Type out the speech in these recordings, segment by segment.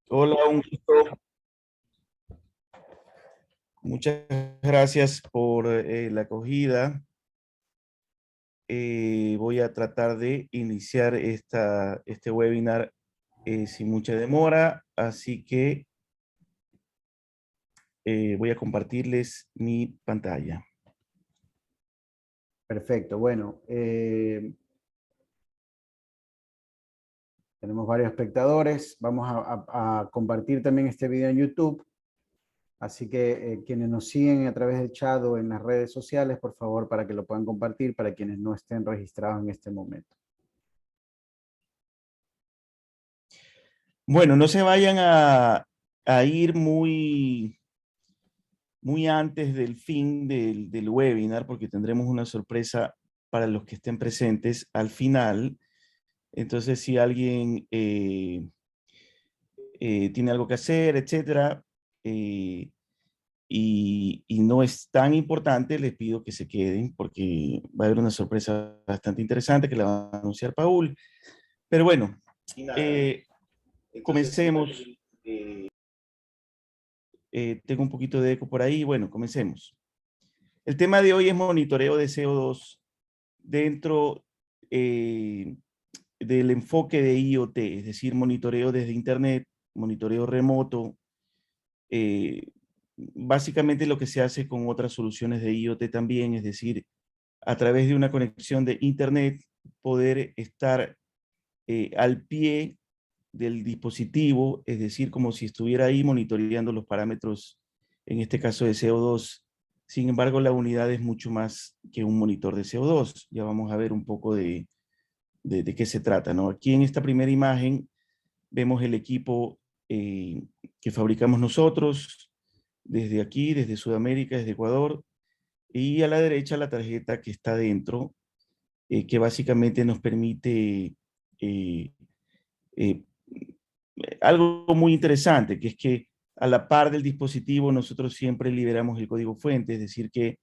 Hola, un gusto. Muchas gracias por la acogida. Voy a tratar de iniciar este webinar sin mucha demora, así que voy a compartirles mi pantalla. Perfecto, bueno, tenemos varios espectadores. Vamos a compartir también este video en YouTube. Así que quienes nos siguen a través del chat o en las redes sociales, por favor, para que lo puedan compartir para quienes no estén registrados en este momento. Bueno, no se vayan a ir muy antes del fin del webinar, porque tendremos una sorpresa para los que estén presentes al final. Entonces, si alguien tiene algo que hacer, etcétera, eh, y no es tan importante, les pido que se queden porque va a haber una sorpresa bastante interesante que la va a anunciar Paul. Pero bueno, eh, comencemos. Tengo un poquito de eco por ahí. Bueno, comencemos. El tema de hoy es monitoreo de CO2 dentro eh, del enfoque de IoT, es decir, monitoreo desde Internet, monitoreo remoto, básicamente lo que se hace con otras soluciones de IoT también, es decir, a través de una conexión de Internet, poder estar al pie del dispositivo, es decir, como si estuviera ahí monitoreando los parámetros, en este caso de CO2. Sin embargo, la unidad es mucho más que un monitor de CO2. Ya vamos a ver un poco de qué se trata, ¿no? Aquí en esta primera imagen vemos el equipo que fabricamos nosotros, desde aquí, desde Sudamérica, desde Ecuador, y a la derecha la tarjeta que está dentro, que básicamente nos permite eh, eh, algo muy interesante, que es que a la par del dispositivo nosotros siempre liberamos el código fuente, es decir, que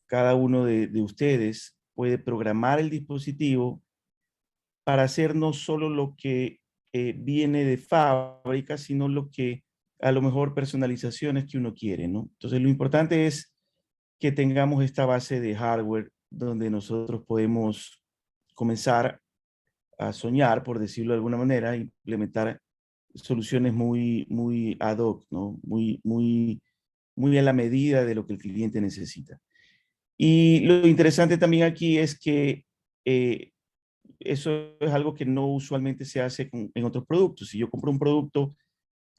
cada uno de ustedes puede programar el dispositivo para hacer no solo lo que viene de fábrica, sino lo que a lo mejor personalizaciones que uno quiere, ¿no? Entonces lo importante es que tengamos esta base de hardware donde nosotros podemos comenzar a soñar, por decirlo de alguna manera, implementar soluciones muy ad hoc, ¿no? Muy a la medida de lo que el cliente necesita. Y lo interesante también aquí es que eh, eso es algo que no usualmente se hace en otros productos. Si yo compro un producto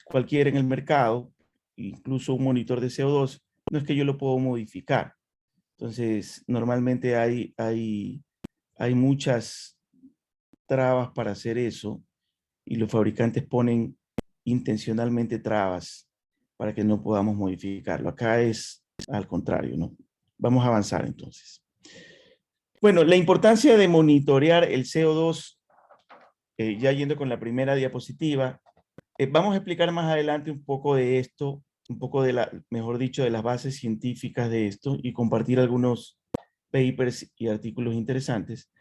cualquiera en el mercado, incluso un monitor de CO2, no es que yo lo puedo modificar. Entonces, normalmente hay muchas trabas para hacer eso y los fabricantes ponen intencionalmente trabas para que no podamos modificarlo. Acá es al contrario, ¿no? Vamos a avanzar entonces. Bueno, la importancia de monitorear el CO2, ya yendo con la primera diapositiva, vamos a explicar más adelante un poco de esto, un poco mejor dicho, de las bases científicas de esto y compartir algunos papers y artículos interesantes.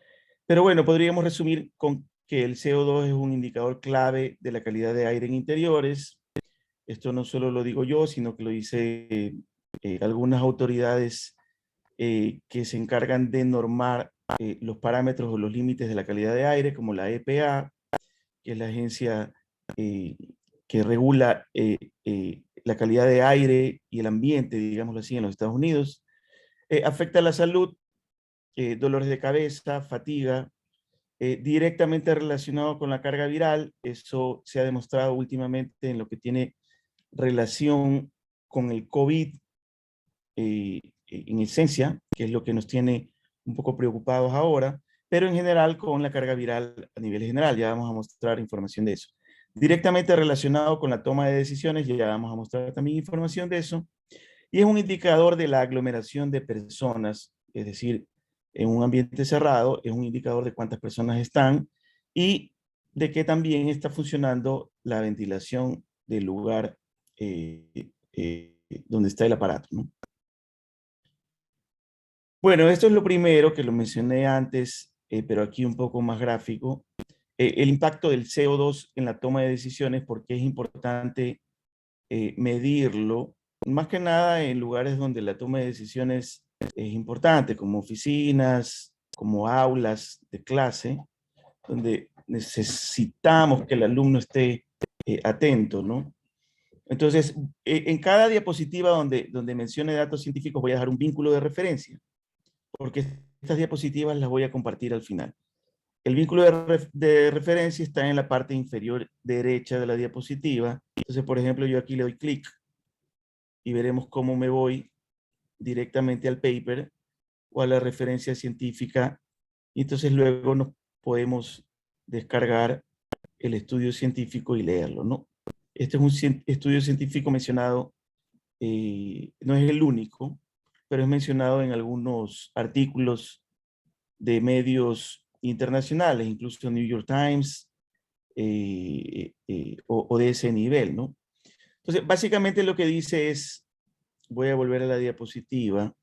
Pero bueno, podríamos resumir con que el CO2 es un indicador clave de la calidad de aire en interiores. Esto no solo lo digo yo, sino que lo dice algunas autoridades que se encargan de normar los parámetros o los límites de la calidad de aire, como la EPA, que es la agencia eh, que regula la calidad de aire y el ambiente, digámoslo así, en los Estados Unidos. Afecta la salud, dolores de cabeza, fatiga, directamente relacionado con la carga viral. Eso se ha demostrado últimamente en lo que tiene relación con el COVID, en esencia, que es lo que nos tiene un poco preocupados ahora, pero en general con la carga viral a nivel general. Ya vamos a mostrar información de eso. Directamente relacionado con la toma de decisiones, ya vamos a mostrar también información de eso. Y es un indicador de la aglomeración de personas, es decir, en un ambiente cerrado, es un indicador de cuántas personas están y de que también está funcionando la ventilación del lugar donde está el aparato, ¿no? Bueno, esto es lo primero que lo mencioné antes, pero aquí un poco más gráfico. el impacto del CO2 en la toma de decisiones, porque es importante medirlo, más que nada en lugares donde la toma de decisiones es importante, como oficinas, como aulas de clase, donde necesitamos que el alumno esté atento, ¿no? Entonces, en cada diapositiva donde mencione datos científicos voy a dejar un vínculo de referencia, porque estas diapositivas las voy a compartir al final. El vínculo de referencia está en la parte inferior derecha de la diapositiva. Entonces, por ejemplo, yo aquí le doy clic y veremos cómo me voy directamente al paper o a la referencia científica. Y entonces luego nos podemos descargar el estudio científico y leerlo, ¿no? Este es un estudio científico mencionado, no es el único, pero es mencionado en algunos artículos de medios internacionales, incluso New York Times, o de ese nivel, ¿no? Entonces, básicamente lo que dice es, voy a volver a la diapositiva,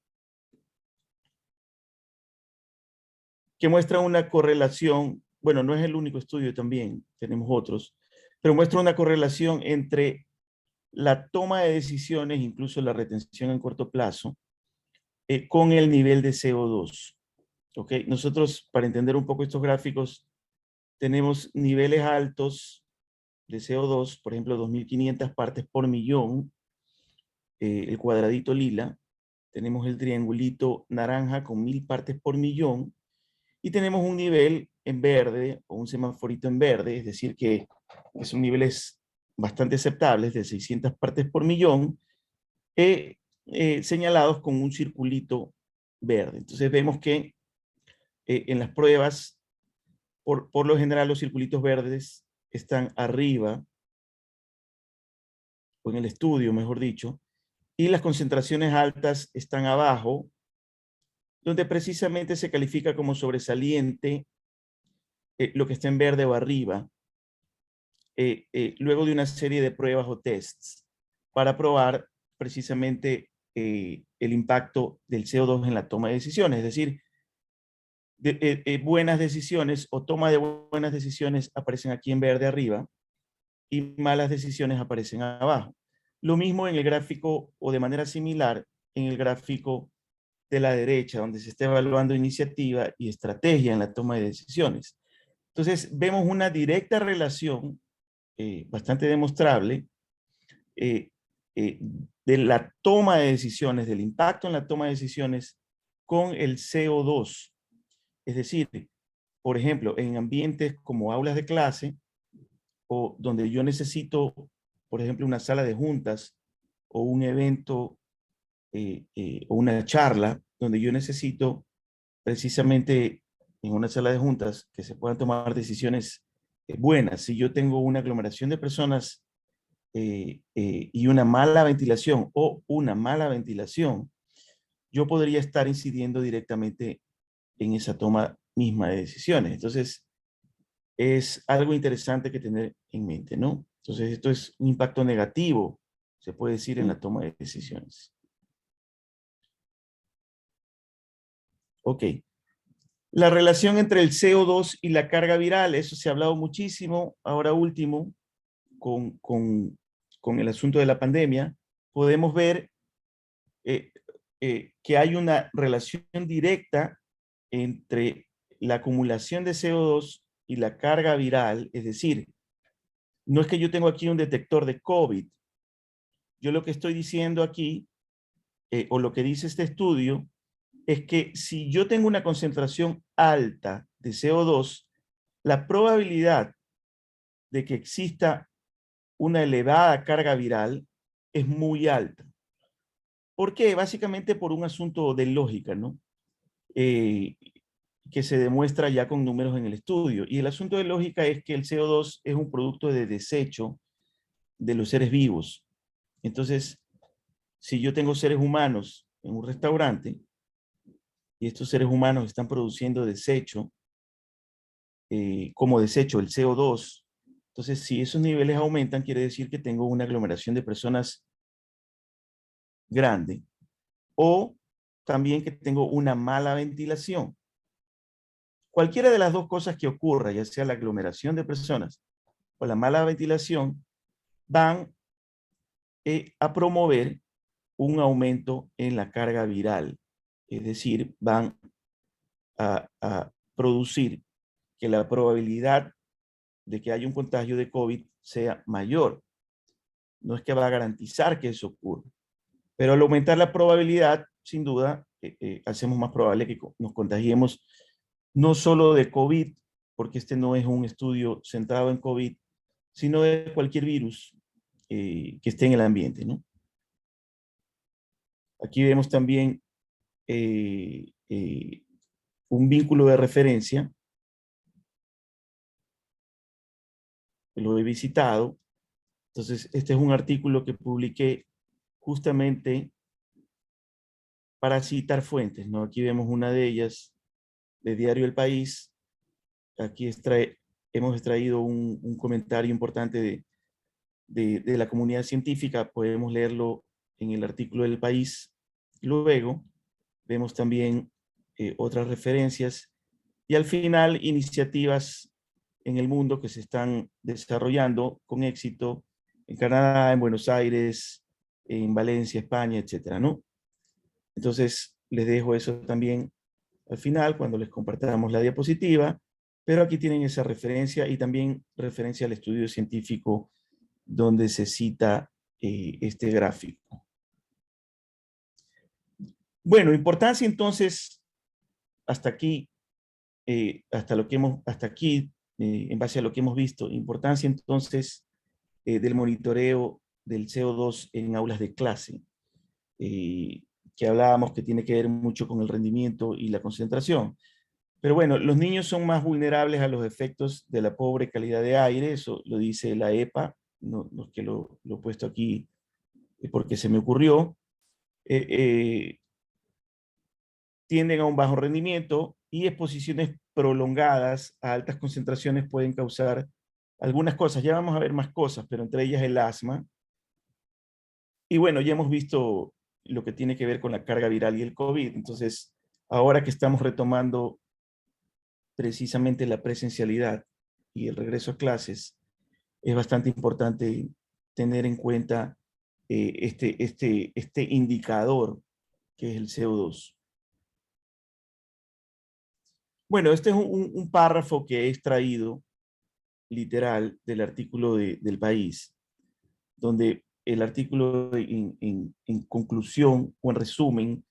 que muestra una correlación, bueno, no es el único estudio también, tenemos otros, pero muestra una correlación entre la toma de decisiones, incluso la retención en corto plazo, con el nivel de CO2. ¿Ok? Nosotros, para entender un poco estos gráficos, tenemos niveles altos de CO2, por ejemplo, 2.500 partes por millón, el cuadradito lila, tenemos el triangulito naranja con 1.000 partes por millón, y tenemos un nivel en verde, o un semaforito en verde, es decir, que son niveles bastante aceptables, de 600 partes por millón, señalados con un circulito verde. Entonces vemos que en las pruebas, por lo general, los circulitos verdes están arriba, o en el estudio, mejor dicho, y las concentraciones altas están abajo, donde precisamente se califica como sobresaliente lo que está en verde o arriba, luego de una serie de pruebas o tests para probar precisamente el impacto del CO2 en la toma de decisiones. Es decir, buenas decisiones o toma de buenas decisiones aparecen aquí en verde arriba y malas decisiones aparecen abajo. Lo mismo en el gráfico, o de manera similar en el gráfico de la derecha, donde se está evaluando iniciativa y estrategia en la toma de decisiones. Entonces, vemos una directa relación bastante demostrable eh, eh, de la toma de decisiones, del impacto en la toma de decisiones con el CO2. Es decir, por ejemplo, en ambientes como aulas de clase, o donde yo necesito, por ejemplo, una sala de juntas o un evento o una charla, donde yo necesito precisamente en una sala de juntas que se puedan tomar decisiones buenas. Si yo tengo una aglomeración de personas y una mala ventilación yo podría estar incidiendo directamente en esa toma misma de decisiones. Entonces, es algo interesante que tener en mente, ¿no? Entonces, esto es un impacto negativo, se puede decir, en la toma de decisiones. Ok. La relación entre el CO2 y la carga viral, eso se ha hablado muchísimo, ahora último, con el asunto de la pandemia, podemos ver eh, que hay una relación directa entre la acumulación de CO2 y la carga viral, es decir, no es que yo tengo aquí un detector de COVID, yo lo que estoy diciendo aquí, o lo que dice este estudio, es que si yo tengo una concentración alta de CO2, la probabilidad de que exista una elevada carga viral es muy alta. ¿Por qué? Básicamente por un asunto de lógica, ¿no? Que se demuestra ya con números en el estudio. Y el asunto de lógica es que el CO2 es un producto de desecho de los seres vivos. Entonces, si yo tengo seres humanos en un restaurante y estos seres humanos están produciendo desecho, como desecho el CO2, entonces si esos niveles aumentan, quiere decir que tengo una aglomeración de personas grande, o también que tengo una mala ventilación. cualquiera de las dos cosas que ocurra, ya sea la aglomeración de personas o la mala ventilación, van a promover un aumento en la carga viral. Es decir, van a producir que la probabilidad de que haya un contagio de COVID sea mayor. No es que va a garantizar que eso ocurra, pero al aumentar la probabilidad, sin duda, hacemos más probable que nos contagiemos no solo de COVID, porque este no es un estudio centrado en COVID, sino de cualquier virus que esté en el ambiente, ¿no? Aquí vemos también un vínculo de referencia. Lo he visitado. Entonces, este es un artículo que publiqué justamente para citar fuentes, ¿no? Aquí vemos una de ellas, de Diario El País. Aquí hemos extraído un comentario importante de la comunidad científica. Podemos leerlo en el artículo del País. Luego, vemos también otras referencias. Y al final, iniciativas en el mundo que se están desarrollando con éxito en Canadá, en Buenos Aires, en Valencia, España, etcétera, ¿no? Entonces, les dejo eso también al final cuando les compartamos la diapositiva, pero aquí tienen esa referencia y también referencia al estudio científico donde se cita este gráfico. Bueno, importancia entonces, hasta aquí, hasta aquí, en base a lo que hemos visto, importancia entonces del monitoreo del CO2 en aulas de clase, que hablábamos que tiene que ver mucho con el rendimiento y la concentración. Pero bueno, los niños son más vulnerables a los efectos de la pobre calidad de aire, eso lo dice la EPA, no es que lo he puesto aquí porque se me ocurrió. Tienden a un bajo rendimiento y exposiciones prolongadas a altas concentraciones pueden causar algunas cosas. Ya vamos a ver más cosas, pero entre ellas el asma. Y bueno, ya hemos visto lo que tiene que ver con la carga viral y el COVID. Entonces, ahora que estamos retomando precisamente la presencialidad y el regreso a clases, es bastante importante tener en cuenta este indicador que es el CO2. Bueno, este es un párrafo que he extraído literal del artículo del País, donde el artículo en conclusión o en resumen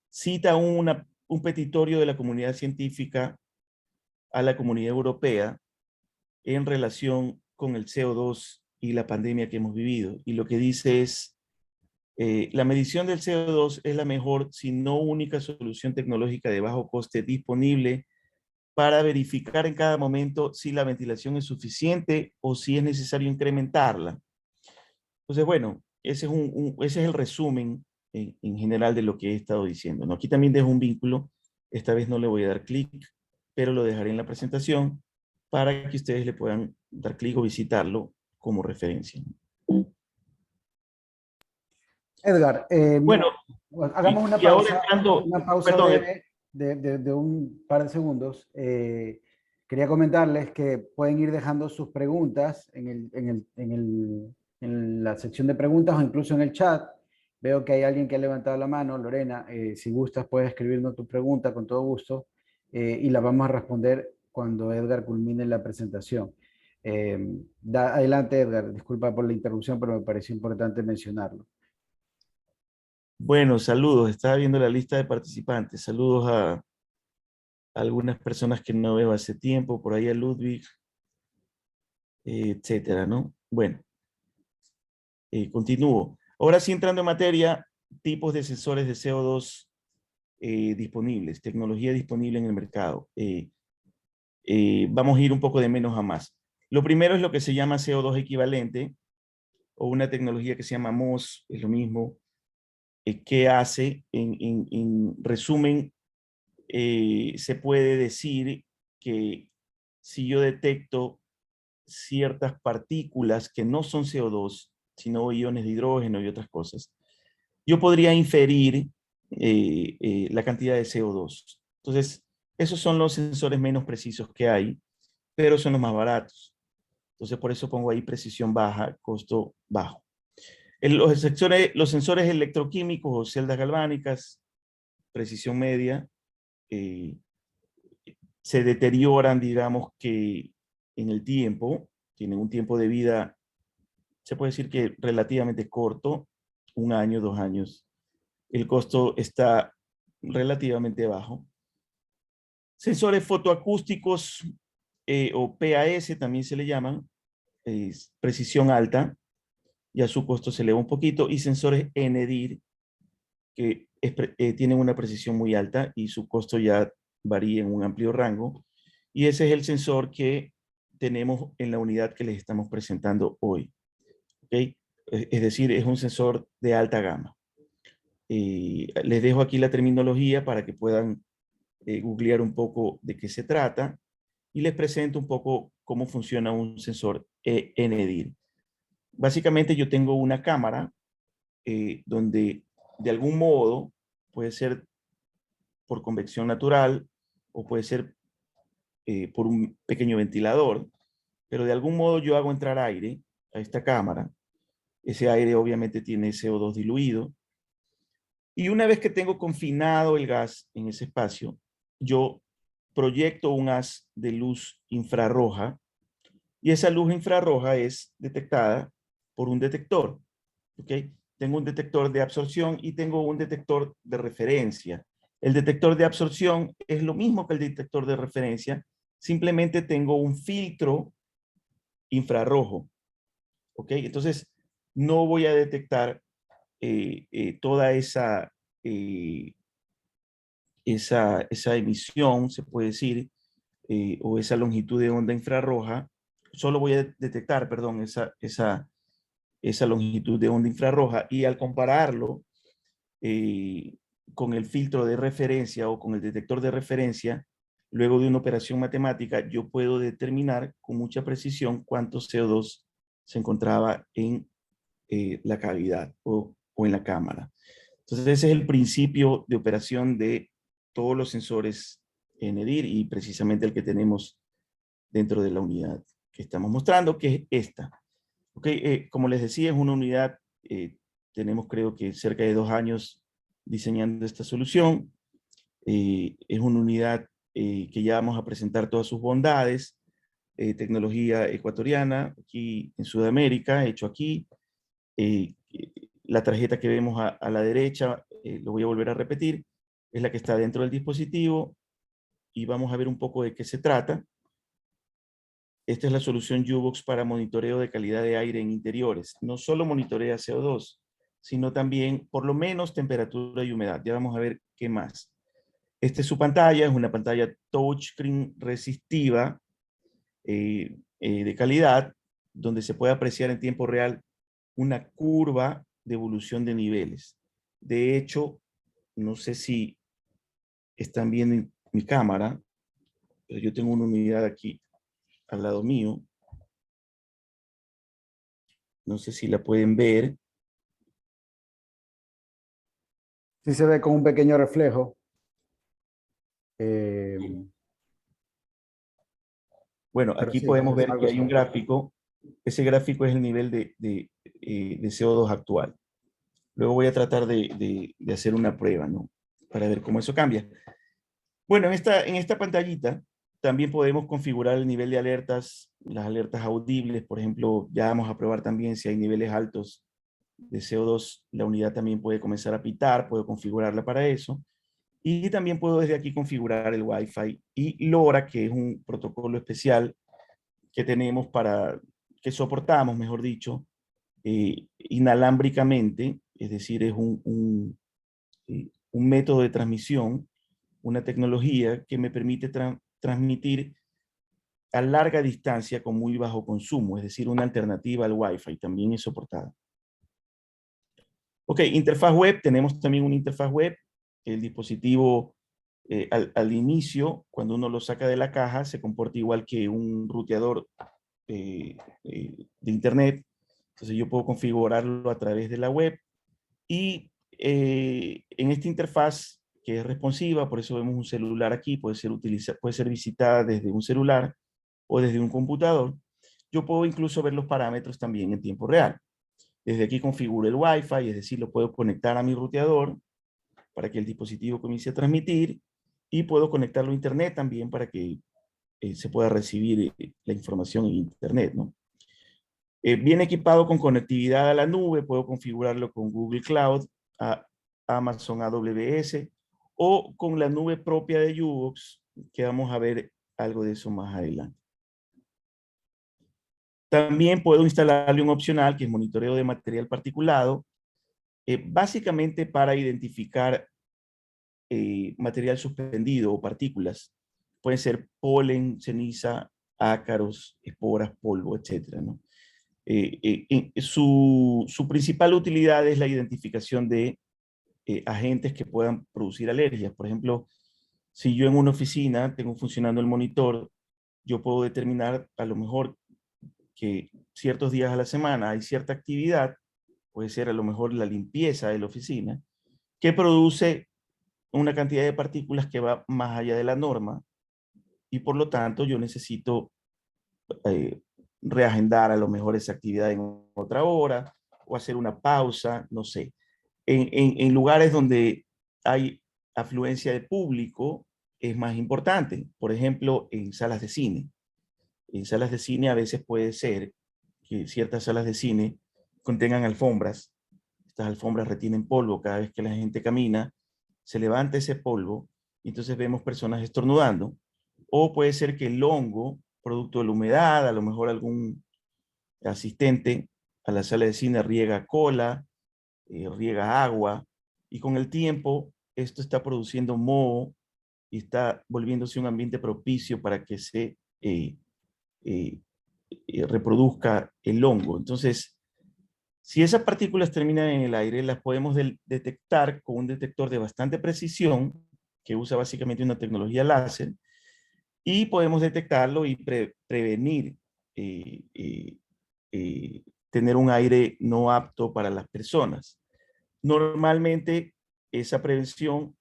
cita un petitorio de la comunidad científica a la comunidad europea en relación con el CO2 y la pandemia que hemos vivido. Y lo que dice es, la medición del CO2 es la mejor, si no única solución tecnológica de bajo coste disponible para verificar en cada momento si la ventilación es suficiente o si es necesario incrementarla. Entonces, bueno, ese es el resumen en general de lo que he estado diciendo, ¿no? Aquí también dejo un vínculo, esta vez no le voy a dar clic, pero lo dejaré en la presentación para que ustedes le puedan dar clic o visitarlo como referencia. Edgar, Bueno, hagamos y ahora entrando, una pausa perdón, breve de un par de segundos. Quería comentarles que pueden ir dejando sus preguntas en la sección de preguntas o incluso en el chat. Veo que hay alguien que ha levantado la mano. Lorena, si gustas puedes escribirnos tu pregunta con todo gusto y la vamos a responder cuando Edgar culmine la presentación. Adelante, Edgar. Disculpa por la interrupción, pero me pareció importante mencionarlo. bueno, saludos, estaba viendo la lista de participantes, saludos a algunas personas que no veo hace tiempo, por ahí a Ludwig, etcétera, ¿no? Bueno, continúo. Ahora sí, entrando en materia, tipos de sensores de CO2 disponibles, tecnología disponible en el mercado. Vamos a ir un poco de menos a más. Lo primero es lo que se llama CO2 equivalente, o una tecnología que se llama MOS, es lo mismo, que hace, en resumen, se puede decir que si yo detecto ciertas partículas que no son CO2, sino iones de hidrógeno y otras cosas, yo podría inferir la cantidad de CO2. Entonces, Esos son los sensores menos precisos que hay, pero son los más baratos. Entonces, por eso pongo ahí precisión baja, costo bajo. Los sensores electroquímicos o celdas galvánicas, precisión media, eh, se deterioran, digamos que en el tiempo, tienen un tiempo de vida, se puede decir que relativamente corto, 1 año, 2 años. El costo está relativamente bajo. Sensores fotoacústicos o PAS también se le llaman, precisión alta, ya su costo se eleva un poquito, y sensores NDIR, que tienen una precisión muy alta y su costo ya varía en un amplio rango. Y ese es el sensor que tenemos en la unidad que les estamos presentando hoy. ¿Okay? Es decir, es un sensor de alta gama. Les dejo aquí la terminología para que puedan googlear un poco de qué se trata y les presento un poco cómo funciona un sensor NDIR. Básicamente yo tengo una cámara donde de algún modo puede ser por convección natural o puede ser por un pequeño ventilador, pero de algún modo yo hago entrar aire a esta cámara. Ese aire obviamente tiene CO2 diluido. Y una vez que tengo confinado el gas en ese espacio, yo proyecto un haz de luz infrarroja y esa luz infrarroja es detectada por un detector. ¿Ok? Tengo un detector de absorción y tengo un detector de referencia. El detector de absorción es lo mismo que el detector de referencia, simplemente tengo un filtro infrarrojo. ¿Ok? Entonces, no voy a detectar toda eh, esa emisión, se puede decir, o esa longitud de onda infrarroja, solo voy a detectar, perdón, esa longitud de onda infrarroja y al compararlo eh, con el filtro de referencia o con el detector de referencia, luego de una operación matemática, yo puedo determinar con mucha precisión cuánto CO2 se encontraba en la cavidad o en la cámara. Entonces, ese es el principio de operación de todos los sensores NDIR y precisamente el que tenemos dentro de la unidad que estamos mostrando, que es esta. Okay, como les decía, es una unidad, tenemos creo que cerca de 2 años diseñando esta solución. Es una unidad que ya vamos a presentar todas sus bondades, tecnología ecuatoriana, aquí en Sudamérica, hecho aquí. Eh, la tarjeta que vemos a la derecha, lo voy a volver a repetir, es la que está dentro del dispositivo y vamos a ver un poco de qué se trata. Esta es la solución U-Box para monitoreo de calidad de aire en interiores. No solo monitorea CO2, sino también por lo menos temperatura y humedad. Ya vamos a ver qué más. Esta es su pantalla, es una pantalla touchscreen resistiva de calidad, donde se puede apreciar en tiempo real una curva de evolución de niveles. De hecho, no sé si están viendo mi cámara, pero yo tengo una unidad aquí al lado mío. No sé si la pueden ver. Sí se ve con un pequeño reflejo. Bueno, Pero aquí sí, podemos ver algo que hay se un ve. gráfico. Ese gráfico es el nivel de CO2 actual. Luego voy a tratar de hacer una prueba, ¿no? Para ver cómo eso cambia. Bueno, en esta pantallita también podemos configurar el nivel de alertas, las alertas audibles. Por ejemplo, ya vamos a probar también si hay niveles altos de CO2, la unidad también puede comenzar a pitar, puedo configurarla para eso. Y también puedo desde aquí configurar el Wi-Fi y LoRa, que es un protocolo especial que tenemos que soportamos, mejor dicho, inalámbricamente, es decir, es un método de transmisión, una tecnología que me permite transmitir a larga distancia con muy bajo consumo, es decir, una alternativa al Wi-Fi, también es soportada. Ok, interfaz web, tenemos también una interfaz web. El dispositivo al inicio, cuando uno lo saca de la caja, se comporta igual que un ruteador de internet. Entonces yo puedo configurarlo a través de la web y en esta interfaz que es responsiva, por eso vemos un celular aquí, puede ser visitada desde un celular o desde un computador. Yo puedo incluso ver los parámetros también en tiempo real. Desde aquí configuro el Wi-Fi, es decir, lo puedo conectar a mi ruteador para que el dispositivo comience a transmitir, y puedo conectarlo a Internet también para que se pueda recibir la información en Internet, ¿no? Viene equipado con conectividad a la nube, puedo configurarlo con Google Cloud, a Amazon AWS o con la nube propia de Ubox, que vamos a ver algo de eso más adelante. También puedo instalarle un opcional que es monitoreo de material particulado, básicamente para identificar material suspendido o partículas. Pueden ser polen, ceniza, ácaros, esporas, polvo, etcétera, ¿no? Su principal utilidad es la identificación de agentes que puedan producir alergias. Por ejemplo, si yo en una oficina tengo funcionando el monitor, yo puedo determinar a lo mejor que ciertos días a la semana hay cierta actividad, puede ser a lo mejor la limpieza de la oficina, que produce una cantidad de partículas que va más allá de la norma, y por lo tanto yo necesito eh, reagendar a lo mejor esa actividad en otra hora o hacer una pausa, no sé. En lugares donde hay afluencia de público es más importante. Por ejemplo, en salas de cine. En salas de cine a veces puede ser que ciertas salas de cine contengan alfombras. Estas alfombras retienen polvo cada vez que la gente camina, se levanta ese polvo y entonces vemos personas estornudando. O puede ser que el hongo, producto de la humedad, a lo mejor algún asistente a la sala de cine riega cola, riega agua, y con el tiempo esto está produciendo moho y está volviéndose un ambiente propicio para que se eh, reproduzca el hongo. Entonces, si esas partículas terminan en el aire, las podemos detectar con un detector de bastante precisión, que usa básicamente una tecnología láser, y podemos detectarlo y prevenir eh, eh, tener un aire no apto para las personas. Normalmente esa prevención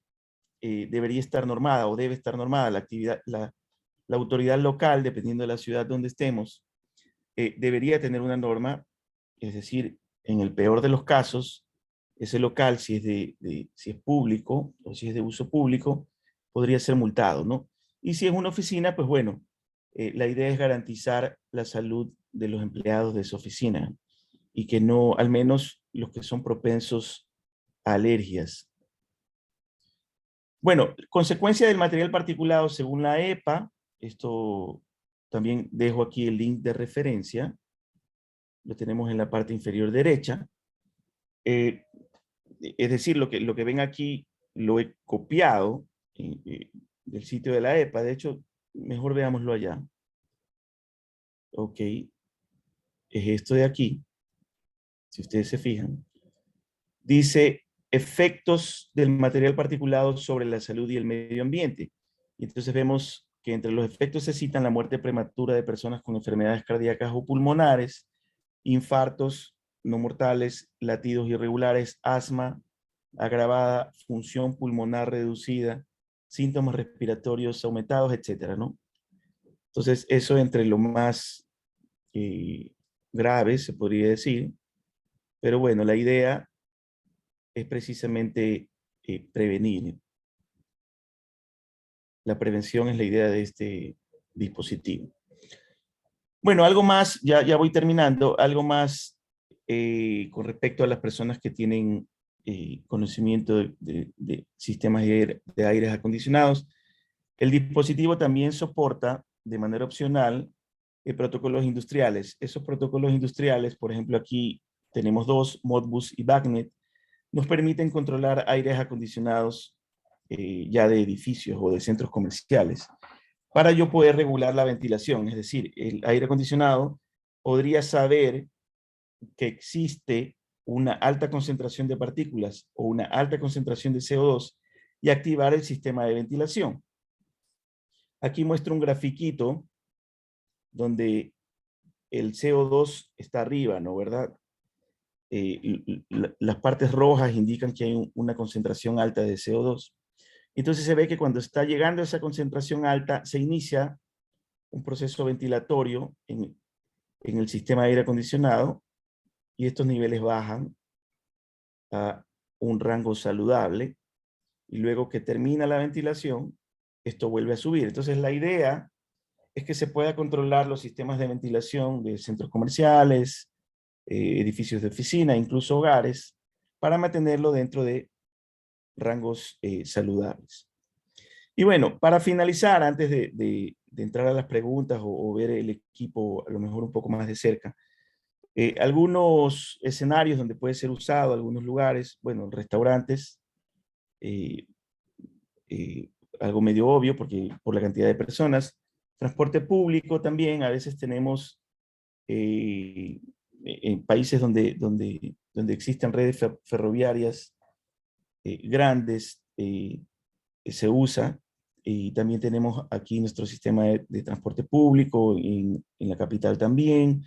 debería estar normada o debe estar normada. La autoridad local, dependiendo de la ciudad donde estemos, debería tener una norma, es decir, en el peor de los casos, ese local, si es, si es público o si es de uso público, podría ser multado, ¿no? Y si es una oficina, pues bueno, la idea es garantizar la salud de los empleados de esa oficina y que no, al menos los que son propensos a alergias. Bueno, consecuencia del material particulado según la EPA, esto también dejo aquí el link de referencia, lo tenemos en la parte inferior derecha. Es decir, lo que ven aquí lo he copiado del sitio de la EPA. De hecho, mejor veámoslo allá. Ok, es esto de aquí. Si ustedes se fijan. Dice efectos del material particulado sobre la salud y el medio ambiente. Y entonces vemos que entre los efectos se citan la muerte prematura de personas con enfermedades cardíacas o pulmonares, infartos no mortales, latidos irregulares, asma agravada, función pulmonar reducida, síntomas respiratorios aumentados, etcétera, ¿no? Entonces, eso entre lo más grave, se podría decir. Pero bueno, la idea es precisamente prevenir. La prevención es la idea de este dispositivo. Bueno, algo más, ya voy terminando, algo más con respecto a las personas que tienen conocimiento de sistemas de aires acondicionados. El dispositivo también soporta de manera opcional protocolos industriales. Esos protocolos industriales, por ejemplo, aquí tenemos dos, Modbus y BACnet, nos permiten controlar aires acondicionados ya de edificios o de centros comerciales para yo poder regular la ventilación. Es decir, el aire acondicionado podría saber que existe una alta concentración de partículas o una alta concentración de CO2 y activar el sistema de ventilación. Aquí muestro un grafiquito donde el CO2 está arriba, ¿no? ¿Verdad? Las partes rojas indican que hay una concentración alta de CO2. Entonces se ve que cuando está llegando a esa concentración alta, se inicia un proceso ventilatorio en el sistema de aire acondicionado y estos niveles bajan a un rango saludable y luego que termina la ventilación, esto vuelve a subir. Entonces la idea es que se pueda controlar los sistemas de ventilación de centros comerciales, edificios de oficina, incluso hogares, para mantenerlo dentro de rangos saludables. Y bueno, para finalizar, antes de entrar a las preguntas o ver el equipo a lo mejor un poco más de cerca, algunos escenarios donde puede ser usado, algunos lugares, bueno, restaurantes, eh, eh, algo medio obvio porque por la cantidad de personas, transporte público también, a veces tenemos en países donde existen redes ferroviarias grandes, se usa, y también tenemos aquí nuestro sistema de transporte público en la capital también,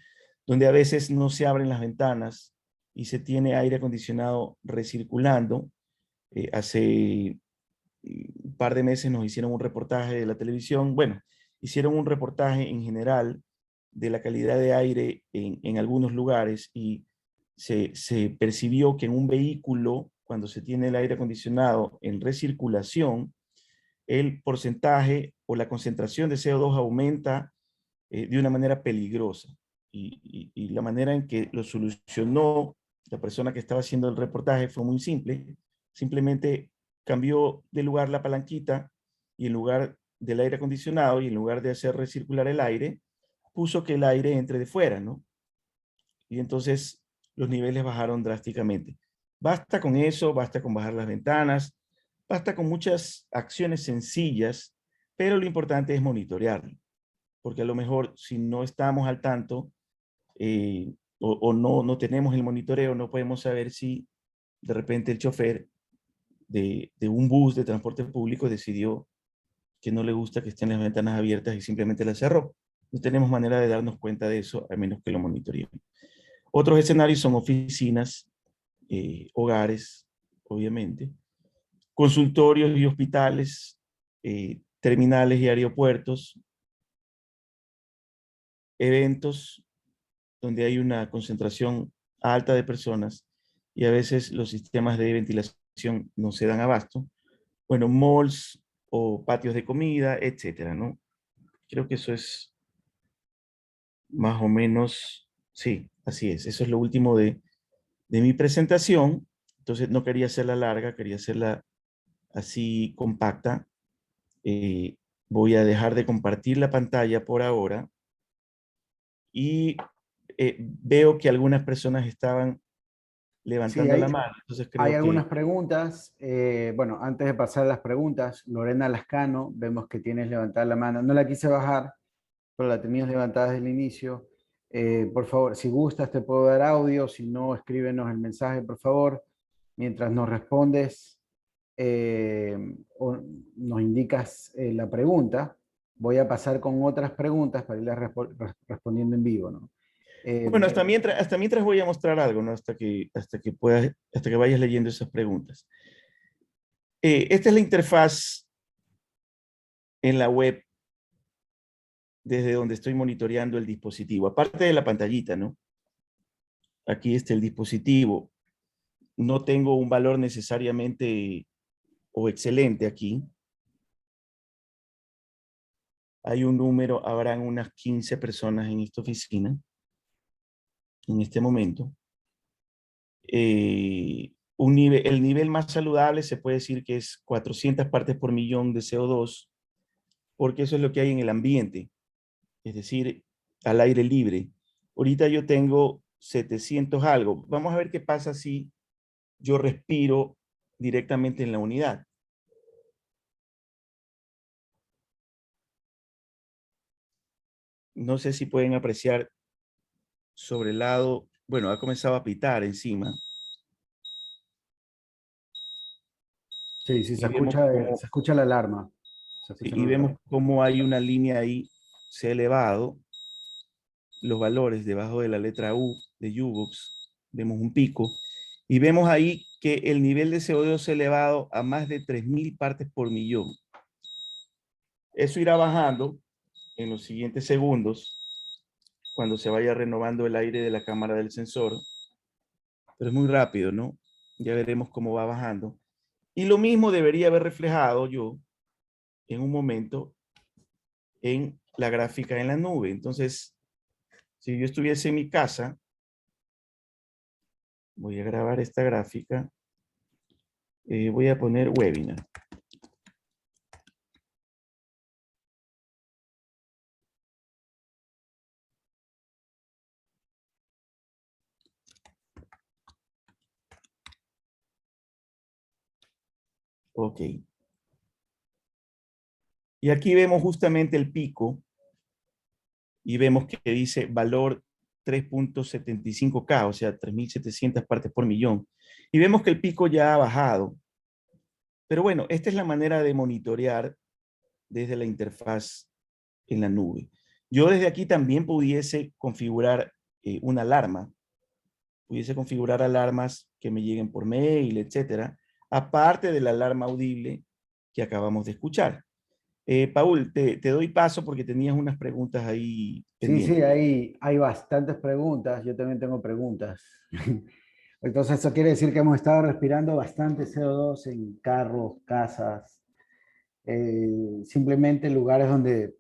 donde a veces no se abren las ventanas y se tiene aire acondicionado recirculando. Hace un par de meses nos hicieron un reportaje de la televisión, bueno, hicieron un reportaje en general de la calidad de aire en algunos lugares y se percibió que en un vehículo, cuando se tiene el aire acondicionado en recirculación, el porcentaje o la concentración de CO2 aumenta de una manera peligrosa. Y la manera en que lo solucionó la persona que estaba haciendo el reportaje fue muy simple. Simplemente cambió de lugar la palanquita y en lugar del aire acondicionado y en lugar de hacer recircular el aire, puso que el aire entre de fuera, ¿no? Y entonces los niveles bajaron drásticamente. Basta con eso, basta con bajar las ventanas, basta con muchas acciones sencillas, pero lo importante es monitorearlo, porque a lo mejor si no estamos al tanto o no tenemos el monitoreo, no podemos saber si de repente el chofer de un bus de transporte público decidió que no le gusta que estén las ventanas abiertas y simplemente las cerró. No tenemos manera de darnos cuenta de eso a menos que lo monitoreemos. Otros escenarios son oficinas, hogares, obviamente, consultorios y hospitales, terminales y aeropuertos, eventos donde hay una concentración alta de personas y a veces los sistemas de ventilación no se dan abasto. Bueno, malls o patios de comida, etcétera, ¿no? Creo que eso es más o menos, sí, así es. Eso es lo último de mi presentación. Entonces no quería hacerla larga, quería hacerla así compacta. Eh, Voy a dejar de compartir la pantalla por ahora y veo que algunas personas estaban Sí, levantando la mano, entonces hay creo algunas que... preguntas. Bueno, antes de pasar a las preguntas, Lorena Lascano, vemos que tienes levantada la mano. No la quise bajar, pero la tenías levantada desde el inicio. Por favor, si gustas, te puedo dar audio. Si no, escríbenos el mensaje, por favor. Mientras nos respondes o nos indicas la pregunta, voy a pasar con otras preguntas para irlas respondiendo en vivo, ¿no? Bueno, hasta mientras voy a mostrar algo, ¿no? Hasta que vayas leyendo esas preguntas. Esta es la interfaz en la web desde donde estoy monitoreando el dispositivo. Aparte de la pantallita, ¿no? Aquí está el dispositivo. No tengo un valor necesariamente o excelente aquí. Hay un número, habrán unas 15 personas en esta oficina en este momento. El nivel más saludable se puede decir que es 400 partes por millón de CO2, porque eso es lo que hay en el ambiente, es decir, al aire libre. Ahorita yo tengo 700 algo. Vamos a ver qué pasa si yo respiro directamente en la unidad. No sé si pueden apreciar sobre el lado, bueno, ha comenzado a pitar encima. Sí, sí, Y vemos se escucha la alarma. Se escucha la y alarma. vemos cómo hay una línea ahí, se ha elevado los valores debajo de la letra U de U-Box, vemos un pico, Y vemos ahí que el nivel de CO2 elevado a más de 3.000 partes por millón. Eso irá bajando en los siguientes segundos cuando se vaya renovando el aire de la cámara del sensor. Pero es muy rápido, ¿no? Ya veremos cómo va bajando. Y lo mismo debería haber reflejado yo en un momento en la gráfica en la nube. Entonces, si yo estuviese en mi casa, voy a grabar esta gráfica. Voy a poner webinar. Ok. Y aquí vemos justamente el pico y vemos que dice valor 3.75K, o sea, 3.700 partes por millón. Y vemos que el pico ya ha bajado. Pero bueno, esta es la manera de monitorear desde la interfaz en la nube. Yo desde aquí también pudiese configurar una alarma. Pudiese configurar alarmas que me lleguen por mail, etcétera, aparte de la alarma audible que acabamos de escuchar. Paul, te doy paso porque tenías unas preguntas ahí Sí, sí, pendientes. hay bastantes preguntas. Yo también tengo preguntas. Entonces, eso quiere decir que hemos estado respirando bastante CO2 en carros, casas, simplemente lugares donde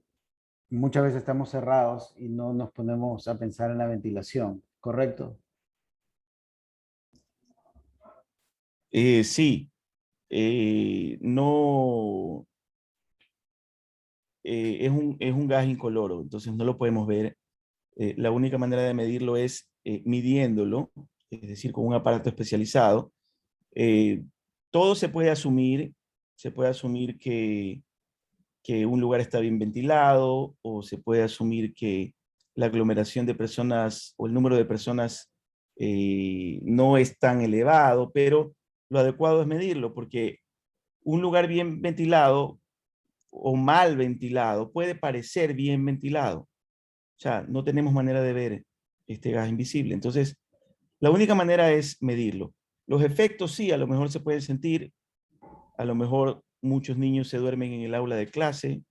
muchas veces estamos cerrados y no nos ponemos a pensar en la ventilación, ¿correcto? Sí, no, es un gas incoloro, entonces no lo podemos ver. La única manera de medirlo es midiéndolo, es decir, con un aparato especializado. Eh, Todo se puede asumir que un lugar está bien ventilado o se puede asumir que la aglomeración de personas o el número de personas no es tan elevado, pero lo adecuado es medirlo porque un lugar bien ventilado o mal ventilado puede parecer bien ventilado. O sea, no tenemos manera de ver este gas invisible. Entonces, la única manera es medirlo. Los efectos sí, a lo mejor se pueden sentir, a lo mejor muchos niños se duermen en el aula de clase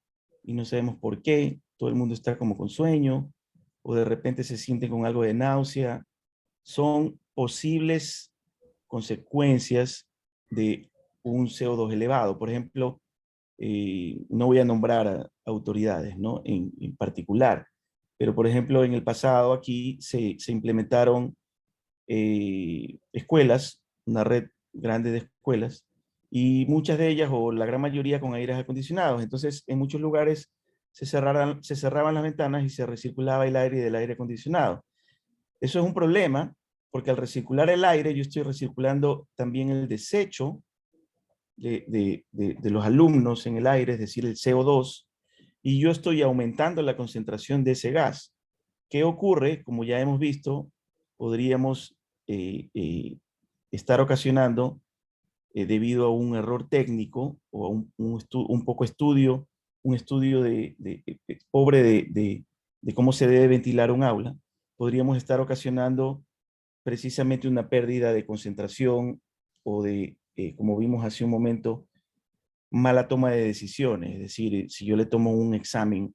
y no sabemos por qué, todo el mundo está como con sueño o de repente se sienten con algo de náusea. Son posibles consecuencias de un CO2 elevado. Por ejemplo, no voy a nombrar a autoridades, ¿no? En particular, pero por ejemplo, en el pasado aquí se implementaron escuelas, una red grande de escuelas, y muchas de ellas, o la gran mayoría, con aires acondicionados. Entonces, en muchos lugares se cerraban las ventanas y se recirculaba el aire del aire acondicionado. Eso es un problema, porque al recircular el aire, yo estoy recirculando también el desecho de los alumnos en el aire, es decir, el CO2, y yo estoy aumentando la concentración de ese gas. ¿Qué ocurre? Como ya hemos visto, podríamos estar ocasionando, debido a un error técnico o a un poco estudio, un estudio pobre de cómo se debe ventilar un aula, podríamos estar ocasionando precisamente una pérdida de concentración o como vimos hace un momento, mala toma de decisiones. Es decir, si yo le tomo un examen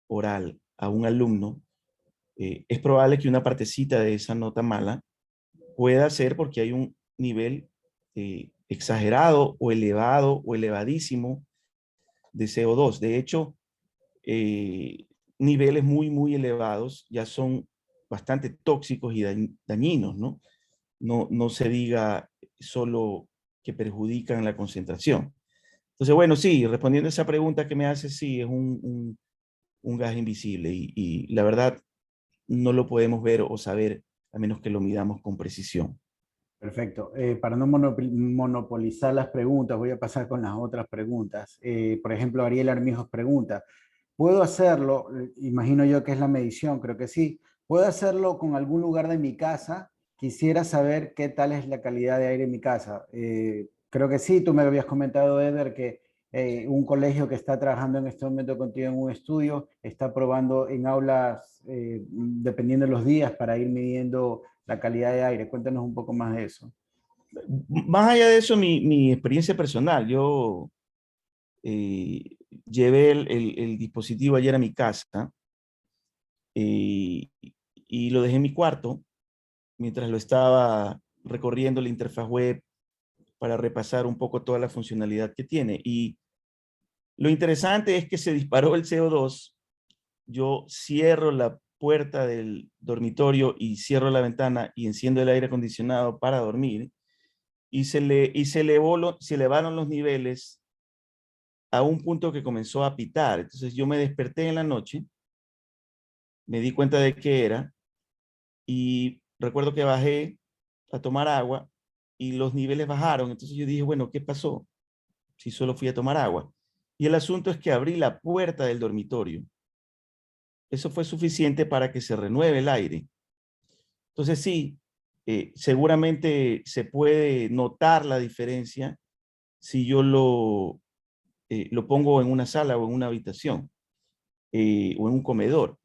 oral a un alumno, es probable que una partecita de esa nota mala pueda ser porque hay un nivel exagerado o elevado o elevadísimo de CO2. De hecho, niveles muy, muy elevados ya son bastante tóxicos y dañinos, ¿no? No se diga solo que perjudican la concentración. Entonces, bueno, sí, respondiendo a esa pregunta que me hace, sí, es un gas invisible y la verdad no lo podemos ver o saber a menos que lo midamos con precisión. Perfecto. Para no monopolizar las preguntas, voy a pasar con las otras preguntas. Por ejemplo, Ariel Armijos pregunta, ¿puedo hacerlo? Imagino yo que es la medición, creo que sí. ¿Puedo hacerlo con algún lugar de mi casa? Quisiera saber qué tal es la calidad de aire en mi casa. Creo que sí, tú me habías comentado, Eder, que un colegio que está trabajando en este momento contigo en un estudio está probando en aulas, dependiendo de los días, para ir midiendo la calidad de aire. Cuéntanos un poco más de eso. Más allá de eso, mi experiencia personal, yo llevé el dispositivo ayer a mi casa eh, y lo dejé en mi cuarto mientras lo estaba recorriendo la interfaz web para repasar un poco toda la funcionalidad que tiene. Y lo interesante es que se disparó el CO2. Yo cierro la puerta del dormitorio y cierro la ventana y enciendo el aire acondicionado para dormir y se elevaron los niveles a un punto que comenzó a pitar. Entonces yo me desperté en la noche, me di cuenta de qué era y recuerdo que bajé a tomar agua y los niveles bajaron. Entonces yo dije, bueno, ¿qué pasó? Si solo fui a tomar agua. Y el asunto es que abrí la puerta del dormitorio. Eso fue suficiente para que se renueve el aire. Entonces sí, seguramente se puede notar la diferencia si yo lo pongo en una sala o en una habitación o en un comedor.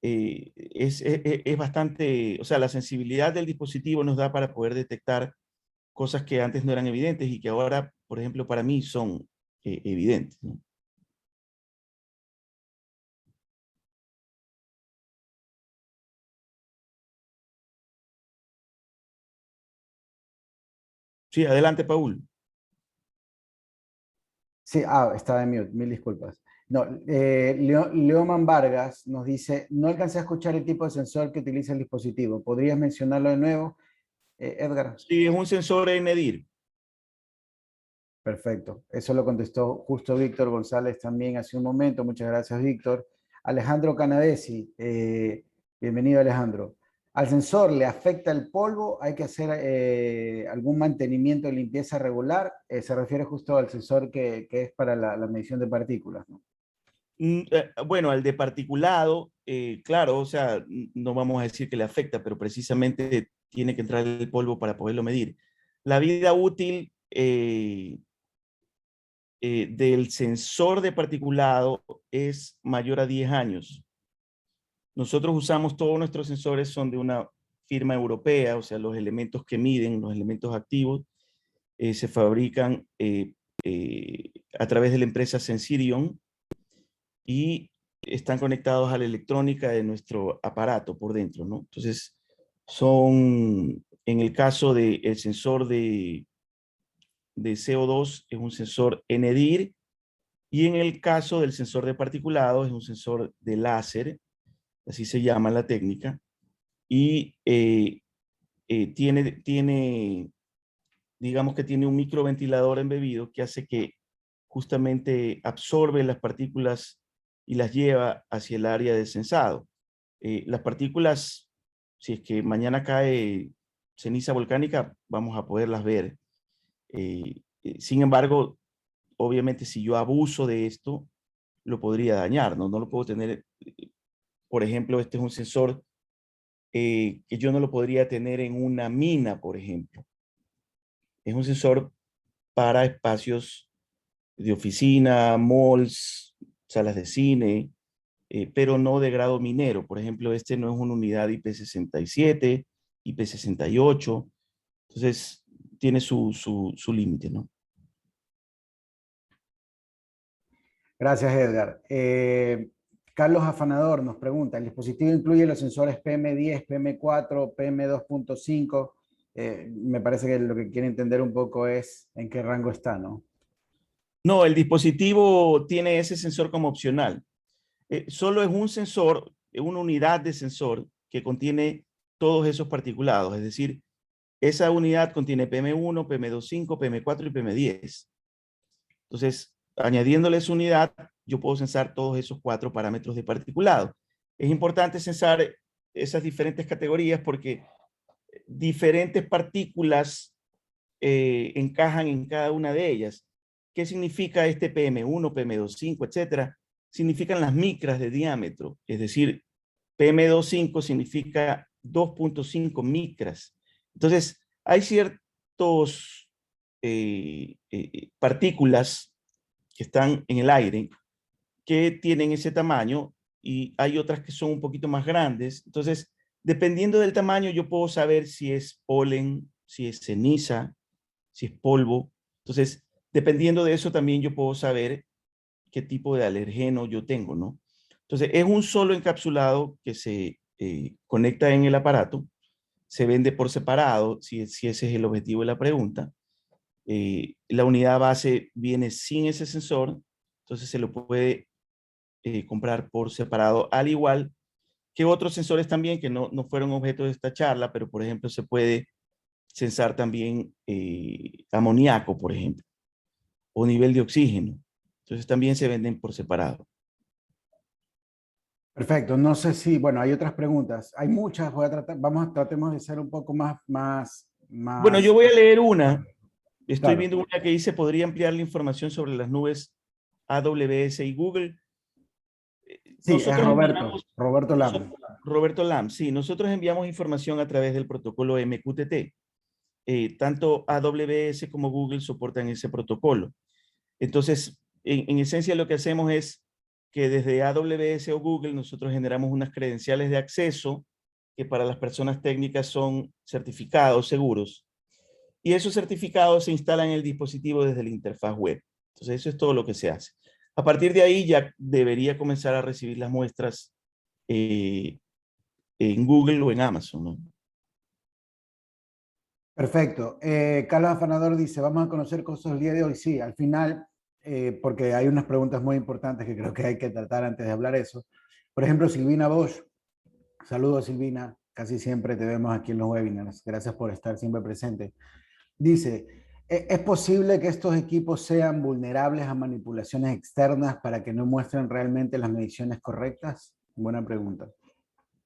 Es bastante, o sea, la sensibilidad del dispositivo nos da para poder detectar cosas que antes no eran evidentes y que ahora, por ejemplo, para mí son evidentes, ¿no? Sí, adelante, Paul. Sí, estaba en mute, mil disculpas. No, Leoman Vargas nos dice, no alcancé a escuchar el tipo de sensor que utiliza el dispositivo. ¿Podrías mencionarlo de nuevo, Edgar? Sí, es un sensor NDIR. Perfecto. Eso lo contestó justo Víctor González también hace un momento. Muchas gracias, Víctor. Alejandro Canadesi, bienvenido, Alejandro. ¿Al sensor le afecta el polvo? ¿Hay que hacer algún mantenimiento de limpieza regular? Se refiere justo al sensor que es para la medición de partículas, ¿no? Bueno, al de particulado, claro, o sea, no vamos a decir que le afecta, pero precisamente tiene que entrar el polvo para poderlo medir. La vida útil del sensor de particulado es mayor a 10 años. Nosotros usamos todos nuestros sensores, son de una firma europea, o sea, los elementos que miden, los elementos activos, se fabrican a través de la empresa Sensirion y están conectados a la electrónica de nuestro aparato por dentro, ¿no? Entonces, son, en el caso del sensor de CO2, es un sensor NDIR, y en el caso del sensor de particulado, es un sensor de láser, así se llama la técnica, y digamos que tiene un microventilador embebido que hace que justamente absorbe las partículas y las lleva hacia el área de sensado. Las partículas, si es que mañana cae ceniza volcánica, vamos a poderlas ver. Sin embargo, obviamente si yo abuso de esto, lo podría dañar, ¿no? No lo puedo tener, por ejemplo, este es un sensor que yo no lo podría tener en una mina, por ejemplo. Es un sensor para espacios de oficina, malls, salas de cine, pero no de grado minero. Por ejemplo, este no es una unidad IP67, IP68, entonces tiene su límite, ¿no? Gracias, Edgar. Carlos Afanador nos pregunta, ¿el dispositivo incluye los sensores PM10, PM4, PM2.5? Me parece que lo que quiere entender un poco es en qué rango está, ¿no? No, el dispositivo tiene ese sensor como opcional. Solo es un sensor, una unidad de sensor que contiene todos esos particulados, es decir, esa unidad contiene PM1, PM25, PM4 y PM10. Entonces, añadiéndole esa unidad, yo puedo censar todos esos 4 parámetros de particulado. Es importante censar esas diferentes categorías porque diferentes partículas encajan en cada una de ellas. ¿Qué significa este PM1, PM25, etcétera? Significan las micras de diámetro, es decir, PM25 significa 2.5 micras. Entonces, hay ciertos partículas que están en el aire que tienen ese tamaño y hay otras que son un poquito más grandes. Entonces, Dependiendo del tamaño, yo puedo saber si es polen, si es ceniza, si es polvo. Entonces, dependiendo de eso, también yo puedo saber qué tipo de alergeno yo tengo, ¿no? Entonces, es un solo encapsulado que se conecta en el aparato, se vende por separado, si ese es el objetivo de la pregunta. La unidad base viene sin ese sensor, entonces se lo puede comprar por separado, al igual que otros sensores también que no fueron objeto de esta charla, pero por ejemplo se puede sensar también amoníaco, por ejemplo, o nivel de oxígeno. Entonces también se venden por separado. Perfecto. No sé si, bueno, hay otras preguntas. Hay muchas, voy a tratar, tratemos de ser un poco Bueno, yo voy a leer una. Estoy claro. viendo una que dice, ¿podría ampliar la información sobre las nubes AWS y Google? Sí, es Nosotros Roberto, enviamos, Roberto Lam. Roberto Lam, sí, nosotros enviamos información a través del protocolo MQTT. Tanto AWS como Google soportan ese protocolo. Entonces, en esencia lo que hacemos es que desde AWS o Google nosotros generamos unas credenciales de acceso que para las personas técnicas son certificados seguros. Y esos certificados se instalan en el dispositivo desde la interfaz web. Entonces, eso es todo lo que se hace. A partir de ahí ya debería comenzar a recibir las muestras eh, en Google o en Amazon, ¿no? Perfecto. Carlos Afanador dice, vamos a conocer cosas el día de hoy. Sí, al final, porque hay unas preguntas muy importantes que creo que hay que tratar antes de hablar eso. Por ejemplo, Silvina Bosch. Saludos, Silvina. Casi siempre te vemos aquí en los webinars. Gracias por estar siempre presente. Dice, ¿es posible que estos equipos sean vulnerables a manipulaciones externas para que no muestren realmente las mediciones correctas? Buena pregunta.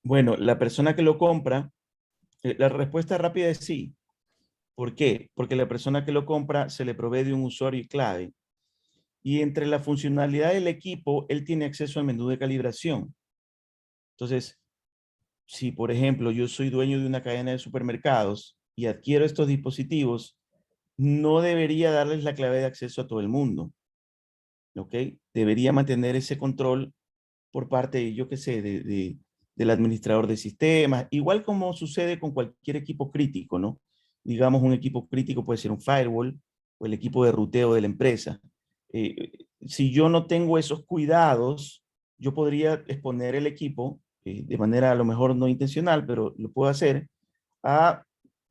Bueno, la persona que lo compra, la respuesta rápida es sí. ¿Por qué? Porque la persona que lo compra se le provee de un usuario y clave. Y entre la funcionalidad del equipo, él tiene acceso al menú de calibración. Entonces, si por ejemplo yo soy dueño de una cadena de supermercados y adquiero estos dispositivos, no debería darles la clave de acceso a todo el mundo. ¿Ok? Debería mantener ese control por parte, yo qué sé, del administrador de sistemas, igual como sucede con cualquier equipo crítico, ¿no? Digamos, un equipo crítico puede ser un firewall o el equipo de ruteo de la empresa. Si yo no tengo esos cuidados, yo podría exponer el equipo de manera a lo mejor no intencional, pero lo puedo hacer a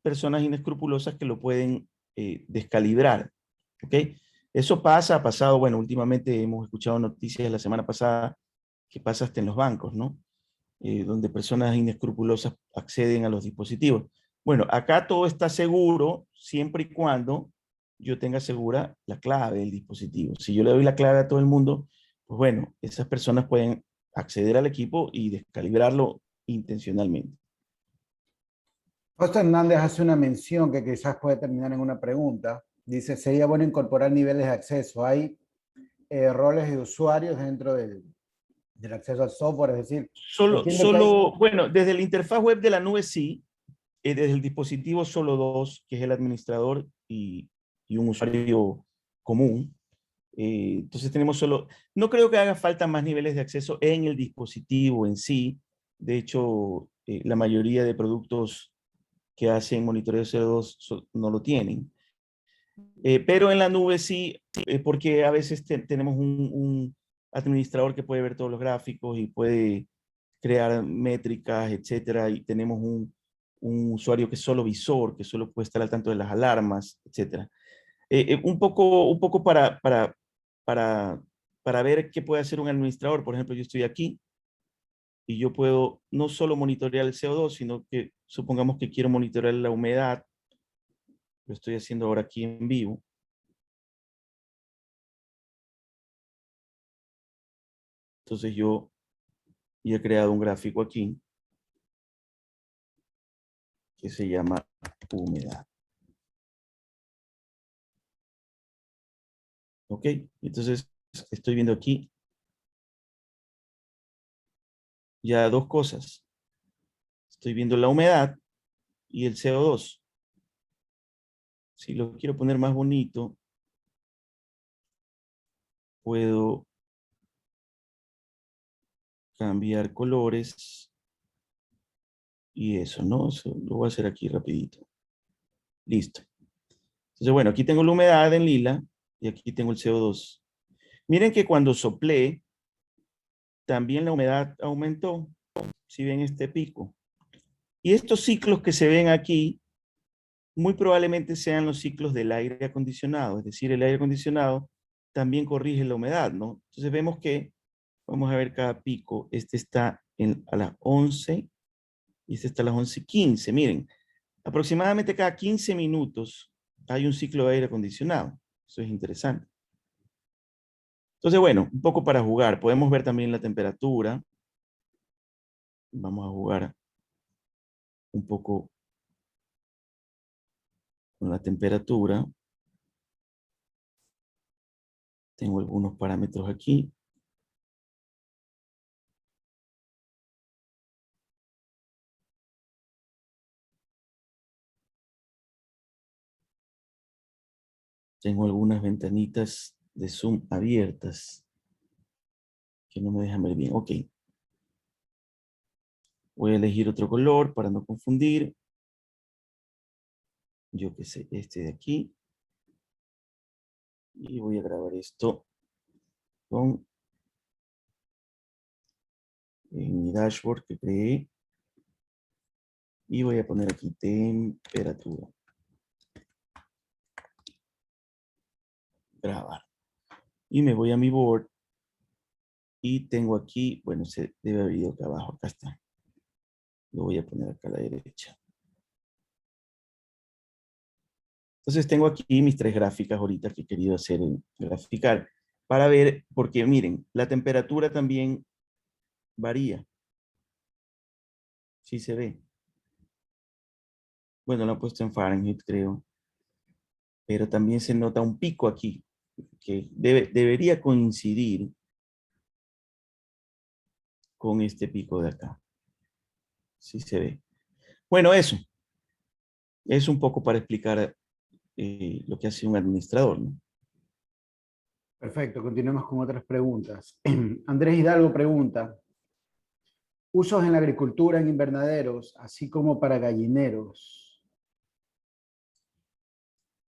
personas inescrupulosas que lo pueden descalibrar. ¿Ok? Eso pasa, ha pasado, bueno, últimamente hemos escuchado noticias la semana pasada que pasa hasta en los bancos, ¿no? Donde personas inescrupulosas acceden a los dispositivos. Bueno, acá todo está seguro siempre y cuando yo tenga segura la clave del dispositivo. Si yo le doy la clave a todo el mundo, pues bueno, esas personas pueden acceder al equipo y descalibrarlo intencionalmente. José Hernández hace una mención que quizás puede terminar en una pregunta. Dice, sería bueno incorporar niveles de acceso. Hay roles de usuarios dentro del acceso al software, es decir, entiendo que hay... Bueno, desde la interfaz web de la nube sí, desde el dispositivo solo dos, que es el administrador y un usuario común. Entonces tenemos solo, no creo que haga falta más niveles de acceso en el dispositivo en sí. De hecho, la mayoría de productos que hacen monitoreo CO2 no lo tienen. Pero en la nube sí, porque a veces tenemos un administrador que puede ver todos los gráficos y puede crear métricas, etcétera, y tenemos un usuario que es solo visor, que solo puede estar al tanto de las alarmas, etcétera. Un poco para, para ver qué puede hacer un administrador. Por ejemplo, yo estoy aquí y yo puedo no solo monitorear el CO2, sino que supongamos que quiero monitorear la humedad. Lo estoy haciendo ahora aquí en vivo. Entonces yo he creado un gráfico aquí que se llama humedad. ¿Ok? Entonces estoy viendo aquí ya dos cosas. Estoy viendo la humedad y el CO2. Si lo quiero poner más bonito, puedo cambiar colores y eso, ¿no? Eso lo voy a hacer aquí rapidito. Listo. Entonces, bueno, aquí tengo la humedad en lila y aquí tengo el CO2. Miren que cuando soplé, también la humedad aumentó. Si ven este pico. Y estos ciclos que se ven aquí, muy probablemente sean los ciclos del aire acondicionado. Es decir, el aire acondicionado también corrige la humedad, ¿no? Entonces vemos que, vamos a ver cada pico. Este está a las 11 y este está a las 11:15. Miren, aproximadamente cada 15 minutos hay un ciclo de aire acondicionado. Eso es interesante. Entonces, bueno, un poco para jugar. Podemos ver también la temperatura. Vamos a jugar un poco con la temperatura. Tengo algunos parámetros aquí. Tengo algunas ventanitas de zoom abiertas que no me dejan ver bien. Ok. Voy a elegir otro color para no confundir. Yo qué sé, este de aquí. Y voy a grabar esto con mi dashboard que creé. Y voy a poner aquí temperatura. Grabar. Y me voy a mi board. Y tengo aquí, bueno, se debe haber ido acá abajo. Acá está. Lo voy a poner acá a la derecha. Entonces tengo aquí mis tres gráficas ahorita que he querido hacer graficar para ver, porque miren, la temperatura también varía. Sí se ve. Bueno, lo he puesto en Fahrenheit, creo. Pero también se nota un pico aquí, que debería coincidir con este pico de acá. Sí se ve. Bueno, eso. Es un poco para explicar lo que hace un administrador, ¿no? Perfecto, continuemos con otras preguntas. Andrés Hidalgo pregunta, usos en la agricultura en invernaderos, así como para gallineros.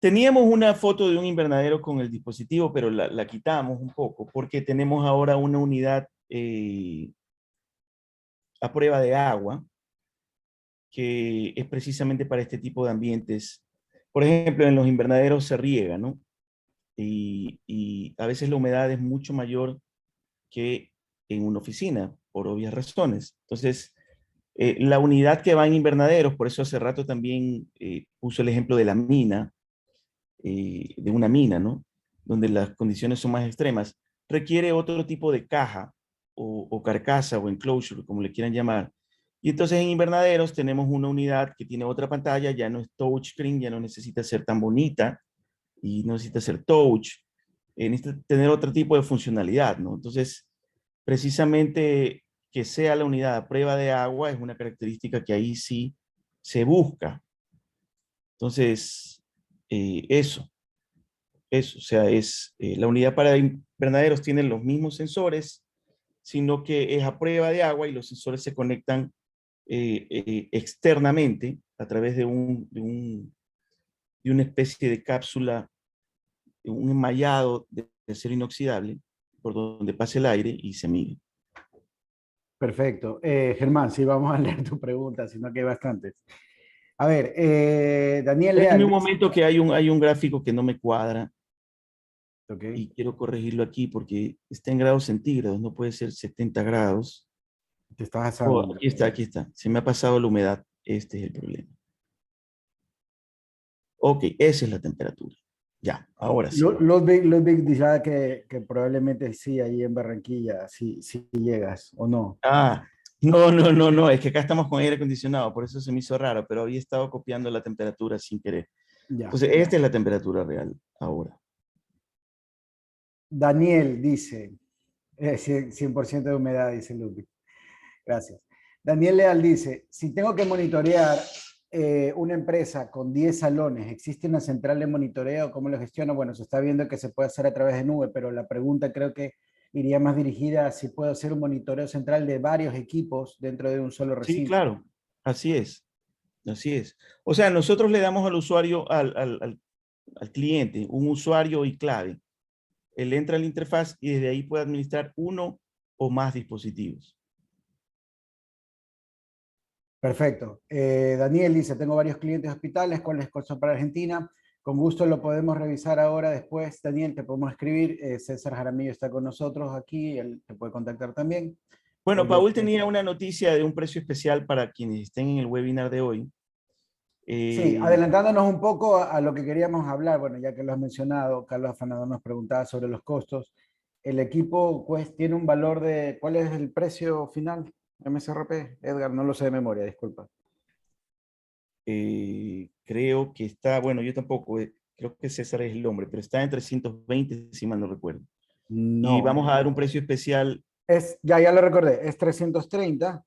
Teníamos una foto de un invernadero con el dispositivo, pero la quitamos un poco porque tenemos ahora una unidad a prueba de agua que es precisamente para este tipo de ambientes. Por ejemplo, en los invernaderos se riega, ¿no? Y a veces la humedad es mucho mayor que en una oficina, por obvias razones. Entonces, la unidad que va en invernaderos, por eso hace rato también puso el ejemplo de la mina, de una mina, ¿no? Donde las condiciones son más extremas, requiere otro tipo de caja o carcasa o enclosure, como le quieran llamar. Y entonces en invernaderos tenemos una unidad que tiene otra pantalla, ya no es touchscreen, ya no necesita ser tan bonita y no necesita ser touch, necesita tener otro tipo de funcionalidad, ¿no? Entonces, precisamente que sea la unidad a prueba de agua es una característica que ahí sí se busca. Entonces, eso. Eso, o sea, la unidad para invernaderos tiene los mismos sensores, sino que es a prueba de agua y los sensores se conectan externamente a través de una especie de cápsula, un enmallado de acero inoxidable por donde pasa el aire y se mide. Perfecto. Germán, sí, vamos a leer tu pregunta, sino que hay bastantes. A ver, Daniel Déjenme Leal. un momento que hay un gráfico que no me cuadra Ok, y quiero corregirlo aquí porque está en grados centígrados, no puede ser 70 grados. te estás Oh, asando. aquí está, aquí está. Se me ha pasado la humedad. Este es el problema. Ok, esa es la temperatura. Ya, ahora sí. Ludwig dirá que probablemente sí, ahí en Barranquilla, sí, sí llegas, ¿o no? Ah, no, no, no, no. Es que acá estamos con aire acondicionado, por eso se me hizo raro, pero había estado copiando la temperatura sin querer. Ya. Entonces, esta es la temperatura real ahora. Daniel dice, 100% de humedad, dice Ludwig. Gracias. Daniel Leal dice, si tengo que monitorear una empresa con 10 salones, ¿existe una central de monitoreo? ¿Cómo lo gestiono? Bueno, se está viendo que se puede hacer a través de nube, pero la pregunta creo que iría más dirigida a si puedo hacer un monitoreo central de varios equipos dentro de un solo Sí, recinto. claro. Así es, así es. O sea, nosotros le damos al usuario, al cliente, un usuario y clave. Él entra a la interfaz y desde ahí puede administrar uno o más dispositivos. Perfecto. Daniel dice, tengo varios clientes hospitales, ¿cuál es el costo para Argentina? Con gusto lo podemos revisar ahora después. Daniel, te podemos escribir. César Jaramillo está con nosotros aquí, él te puede contactar también. Bueno, Obvio Paul que tenía una noticia de un precio especial para quienes estén en el webinar de hoy. sí, Eh, adelantándonos un poco a lo que queríamos hablar, bueno, ya que lo has mencionado, Carlos Afanador nos preguntaba sobre los costos. El equipo pues, tiene un valor de, ¿cuál es el precio final? MSRP, Edgar, no lo sé de memoria, disculpa. creo que está, bueno, yo tampoco, creo que César es el nombre, pero está en 320, si mal no recuerdo. Y No, vamos a dar un precio especial. ya lo recordé, es 330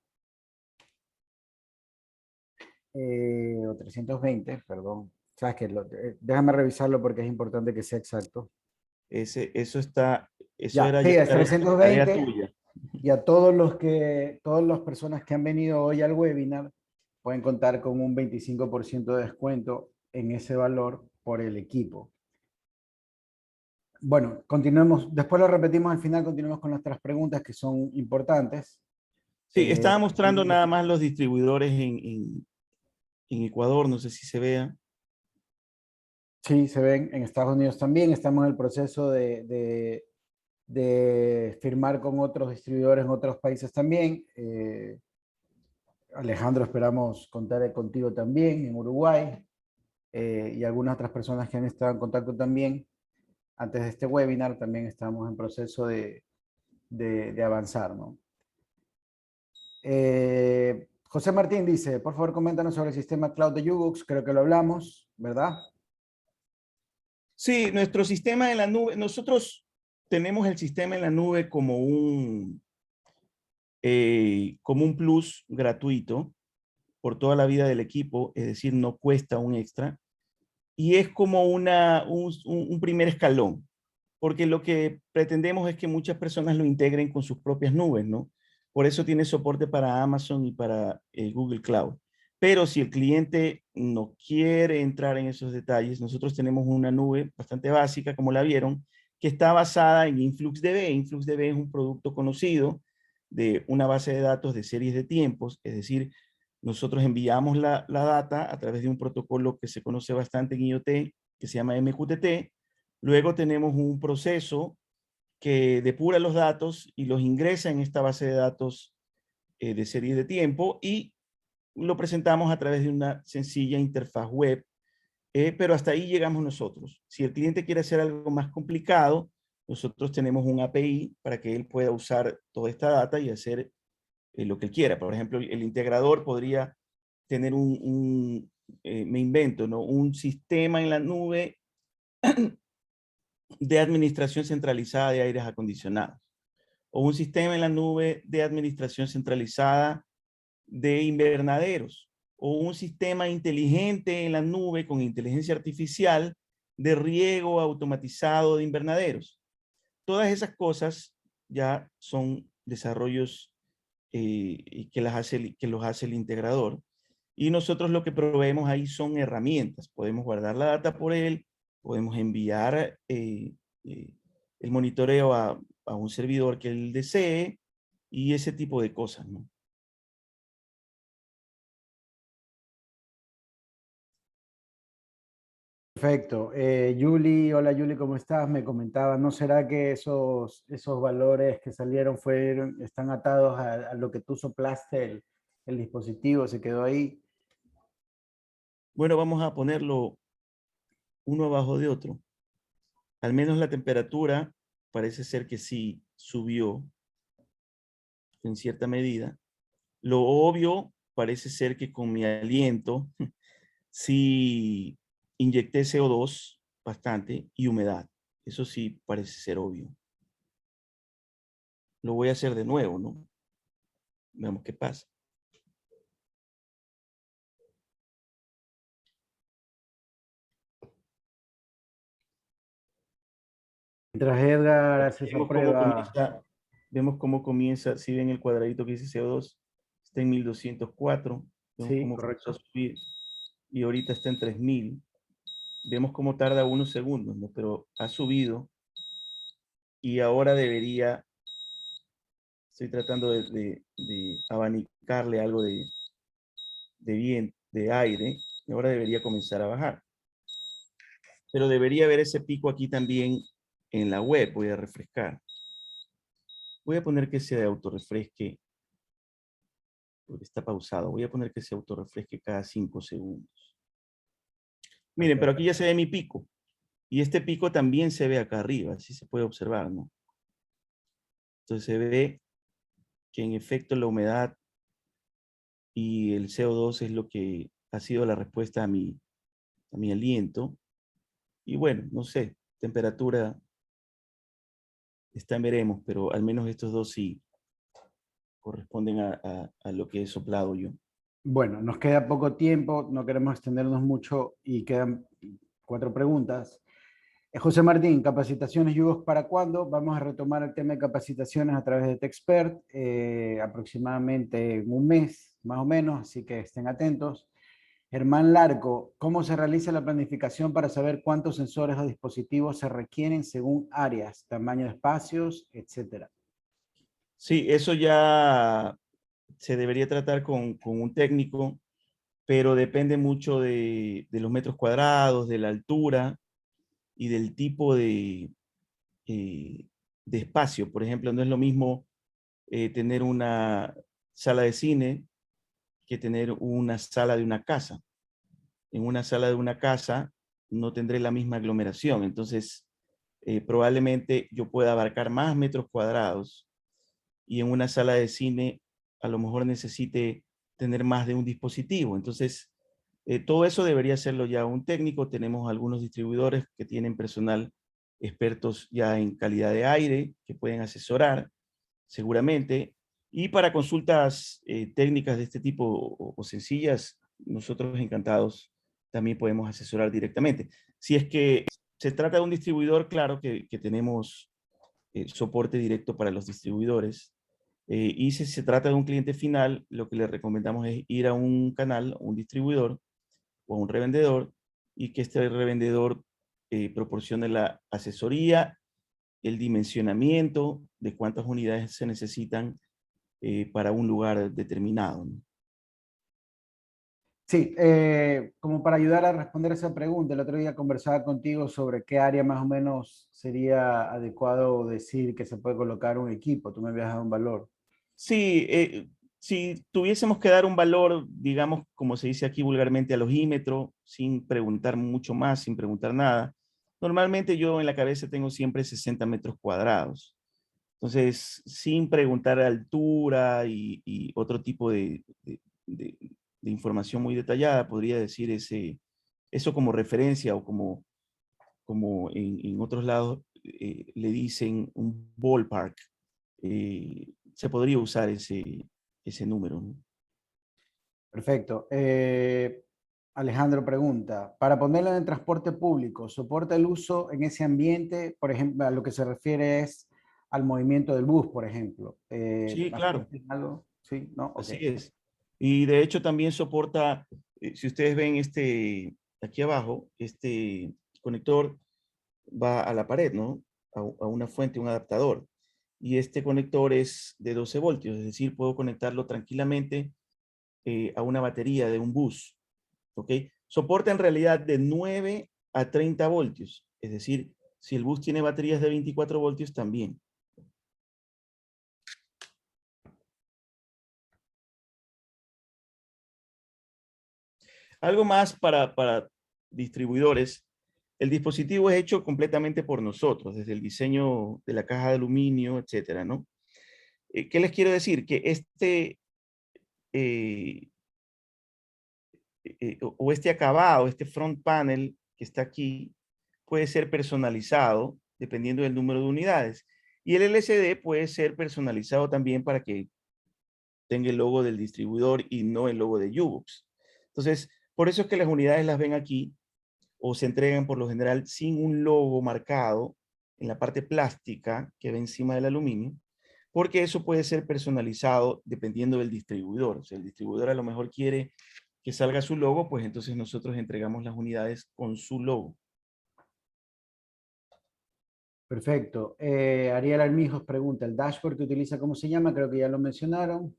o 320, perdón. Sabes que déjame revisarlo porque es importante que sea exacto. Eso está, eso Ya, era sí, ya es tarea 320 tuya. y a todas las personas que han venido hoy al webinar pueden contar con un 25% de descuento en ese valor por el equipo. Bueno, continuemos, después lo repetimos al final, continuemos con nuestras preguntas que son importantes. Sí, estaba mostrando Y nada más los distribuidores en Ecuador, no sé si se vea. sí, se ven en Estados Unidos también. Estamos en el proceso de firmar con otros distribuidores en otros países también. Alejandro, esperamos contar contigo también en Uruguay y algunas otras personas que han estado en contacto también. Antes de este webinar también estamos en proceso de avanzar, ¿no? José Martín dice, por favor, coméntanos sobre el sistema cloud de Ubux. Creo que lo hablamos, ¿verdad? Sí, nuestro sistema en la nube, nosotros tenemos el sistema en la nube como un plus gratuito por toda la vida del equipo, es decir, no cuesta un extra. Y es como un primer escalón, porque lo que pretendemos es que muchas personas lo integren con sus propias nubes, ¿no? Por eso tiene soporte para Amazon y para Google Cloud. Pero si el cliente no quiere entrar en esos detalles, nosotros tenemos una nube bastante básica, como la vieron, que está basada en InfluxDB. InfluxDB es un producto conocido de una base de datos de series de tiempos, es decir, nosotros enviamos la data a través de un protocolo que se conoce bastante en IoT, que se llama MQTT. Luego tenemos un proceso que depura los datos y los ingresa en esta base de datos de series de tiempo y lo presentamos a través de una sencilla interfaz web, pero hasta ahí llegamos nosotros. Si el cliente quiere hacer algo más complicado, nosotros tenemos un API para que él pueda usar toda esta data y hacer lo que él quiera. Por ejemplo, el integrador podría tener me invento, ¿no? Un sistema en la nube de administración centralizada de aires acondicionados o un sistema en la nube de administración centralizada de invernaderos o un sistema inteligente en la nube con inteligencia artificial de riego automatizado de invernaderos. Todas esas cosas ya son desarrollos que los hace el integrador. Y nosotros lo que proveemos ahí son herramientas. Podemos guardar la data por él, podemos enviar eh, el monitoreo a un servidor que él desee y ese tipo de cosas, ¿no? Perfecto. Julie, hola Julie, ¿cómo estás? Me comentaba, ¿no será que esos valores que salieron están atados a lo que tú soplaste, el dispositivo se quedó ahí? Bueno, vamos a ponerlo uno abajo de otro. Al menos la temperatura parece ser que sí subió en cierta medida. Lo obvio parece ser que con mi aliento sí inyecté CO2 bastante y humedad. Eso sí parece ser obvio. Lo voy a hacer de nuevo, ¿no? Veamos qué pasa. Mientras Edgar hace esa prueba, Vemos cómo comienza, si ven el cuadradito que dice CO2, está en 1204. Vemos Sí, cómo comenzó a correcto. subir y ahorita está en 3000. Vemos cómo tarda unos segundos, ¿no? Pero ha subido y ahora debería, estoy tratando de abanicarle algo de aire, y ahora debería comenzar a bajar. Pero debería haber ese pico aquí también en la web. Voy a refrescar. Voy a poner que se autorrefresque, porque está pausado. Voy a poner que se autorrefresque cada 5 segundos. Miren, pero Perfecto. aquí ya se ve mi pico. Y este pico también se ve acá arriba, así se puede observar, ¿no? Entonces se ve que en efecto la humedad y el CO2 es lo que ha sido la respuesta a mi aliento. Y bueno, no sé, temperatura está en veremos, pero al menos estos dos sí corresponden a lo que he soplado yo. Bueno, nos queda poco tiempo, no queremos extendernos mucho y quedan 4 preguntas. José Martín, capacitaciones Yugos ¿para cuándo? Vamos a retomar el tema de capacitaciones a través de TechExpert, aproximadamente en un mes, más o menos, así que estén atentos. Germán Larco, ¿cómo se realiza la planificación para saber cuántos sensores o dispositivos se requieren según áreas, tamaño de espacios, etcétera? Sí, eso ya se debería tratar con un técnico, pero depende mucho de los metros cuadrados, de la altura y del tipo eh, de espacio. Por ejemplo, no es lo mismo tener una sala de cine que tener una sala de una casa. En una sala de una casa no tendré la misma aglomeración, entonces probablemente yo pueda abarcar más metros cuadrados y en una sala de cine a lo mejor necesite tener más de un dispositivo. Entonces, todo eso debería hacerlo ya un técnico. Tenemos algunos distribuidores que tienen personal expertos ya en calidad de aire que pueden asesorar seguramente. Y para consultas técnicas de este tipo o sencillas, nosotros encantados también podemos asesorar directamente. Si es que se trata de un distribuidor, claro que tenemos soporte directo para los distribuidores. Y si se trata de un cliente final, lo que le recomendamos es ir a un canal, un distribuidor o a un revendedor y que este revendedor proporcione la asesoría, el dimensionamiento de cuántas unidades se necesitan para un lugar determinado, ¿no? Sí, como para ayudar a responder esa pregunta, el otro día conversaba contigo sobre qué área más o menos sería adecuado decir que se puede colocar un equipo. Tú me habías dado un valor. Sí, si tuviésemos que dar un valor, digamos, como se dice aquí vulgarmente, al ojímetro, sin preguntar mucho más, sin preguntar nada, normalmente yo en la cabeza tengo siempre 60 metros cuadrados. Entonces, sin preguntar altura y otro tipo de- de información muy detallada, podría decir eso como referencia o como en otros lados le dicen un ballpark. Se podría usar ese número, ¿no? Perfecto. Alejandro pregunta, para ponerlo en el transporte público, ¿soporta el uso en ese ambiente? Por ejemplo, a lo que se refiere es al movimiento del bus, por ejemplo. Sí, claro, ¿Algo? Sí, ¿no? Ok. así es. Y de hecho también soporta, si ustedes ven aquí abajo, este conector va a la pared, ¿no? A una fuente, un adaptador. Y este conector es de 12 voltios, es decir, puedo conectarlo tranquilamente a una batería de un bus, ¿ok? Soporta en realidad de 9 a 30 voltios, es decir, si el bus tiene baterías de 24 voltios también. Algo más para distribuidores. El dispositivo es hecho completamente por nosotros, desde el diseño de la caja de aluminio, etcétera, ¿no? ¿Qué les quiero decir? Que eh, o este acabado, este front panel que está aquí, puede ser personalizado dependiendo del número de unidades. Y el LCD puede ser personalizado también para que tenga el logo del distribuidor y no el logo de Ubox. Entonces, por eso es que las unidades las ven aquí o se entregan por lo general sin un logo marcado en la parte plástica que va encima del aluminio, porque eso puede ser personalizado dependiendo del distribuidor. O sea, el distribuidor a lo mejor quiere que salga su logo, pues entonces nosotros entregamos las unidades con su logo. Perfecto. Ariel Armijos pregunta, ¿el dashboard que utiliza cómo se llama? Creo que ya lo mencionaron.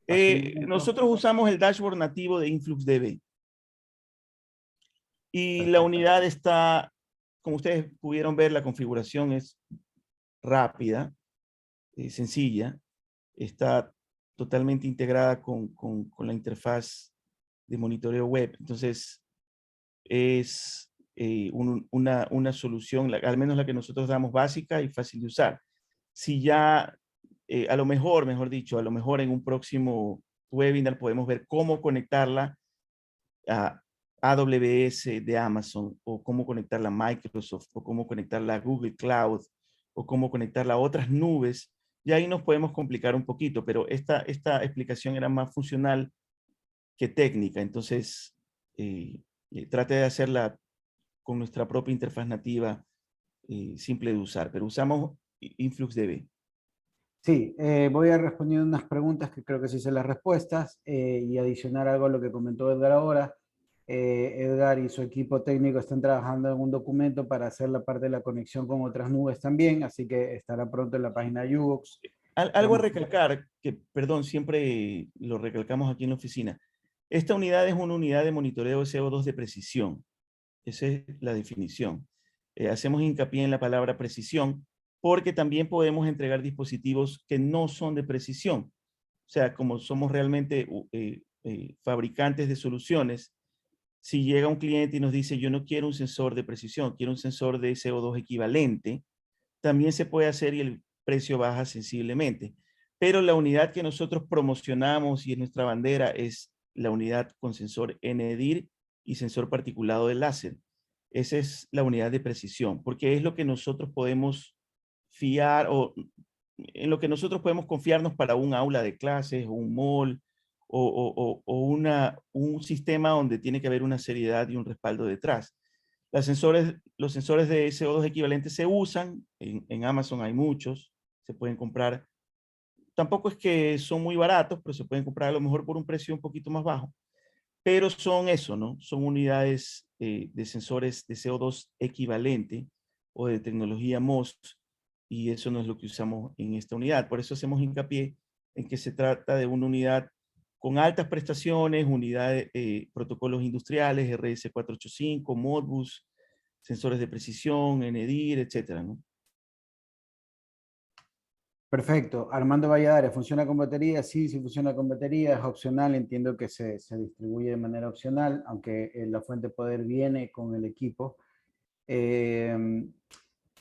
Paso un momento. Nosotros usamos el dashboard nativo de InfluxDB. Y la unidad está, como ustedes pudieron ver, la configuración es rápida, sencilla. Está totalmente integrada con la interfaz de monitoreo web. Entonces, es una solución, al menos la que nosotros damos, básica y fácil de usar. Si ya, a lo mejor, mejor dicho, a lo mejor en un próximo webinar podemos ver cómo conectarla a AWS de Amazon, o cómo conectarla a Microsoft, o cómo conectarla a Google Cloud, o cómo conectarla a otras nubes. Y ahí nos podemos complicar un poquito, pero esta explicación era más funcional que técnica. Entonces, trate de hacerla con nuestra propia interfaz nativa, simple de usar, pero usamos InfluxDB. Sí, voy a responder unas preguntas que creo que sí sé las respuestas y adicionar algo a lo que comentó Edgar ahora. Edgar y su equipo técnico están trabajando en un documento para hacer la parte de la conexión con otras nubes también, así que estará pronto en la página de Ubox. Algo a recalcar, que perdón, siempre lo recalcamos aquí en la oficina. Esta unidad es una unidad de monitoreo de CO2 de precisión. Esa es la definición. Hacemos hincapié en la palabra precisión porque también podemos entregar dispositivos que no son de precisión. O sea, como somos realmente fabricantes de soluciones, si llega un cliente y nos dice, yo no quiero un sensor de precisión, quiero un sensor de CO2 equivalente, también se puede hacer y el precio baja sensiblemente. Pero la unidad que nosotros promocionamos y es nuestra bandera es la unidad con sensor NDIR y sensor particulado de láser. Esa es la unidad de precisión, porque es lo que nosotros podemos fiar, o en lo que nosotros podemos confiarnos para un aula de clases o un mall, un sistema donde tiene que haber una seriedad y un respaldo detrás. Los sensores de CO2 equivalentes se usan, en Amazon hay muchos, se pueden comprar. Tampoco es que son muy baratos, pero se pueden comprar a lo mejor por un precio un poquito más bajo. Pero son eso, ¿no? Son unidades de sensores de CO2 equivalente o de tecnología MOS, y eso no es lo que usamos en esta unidad. Por eso hacemos hincapié en que se trata de una unidad con altas prestaciones, unidades, protocolos industriales, RS485, Modbus, sensores de precisión, NDIR, etcétera, ¿no? Perfecto. Armando Valladares, ¿funciona con batería? Sí, sí funciona con batería, es opcional, entiendo que se distribuye de manera opcional, aunque la fuente de poder viene con el equipo.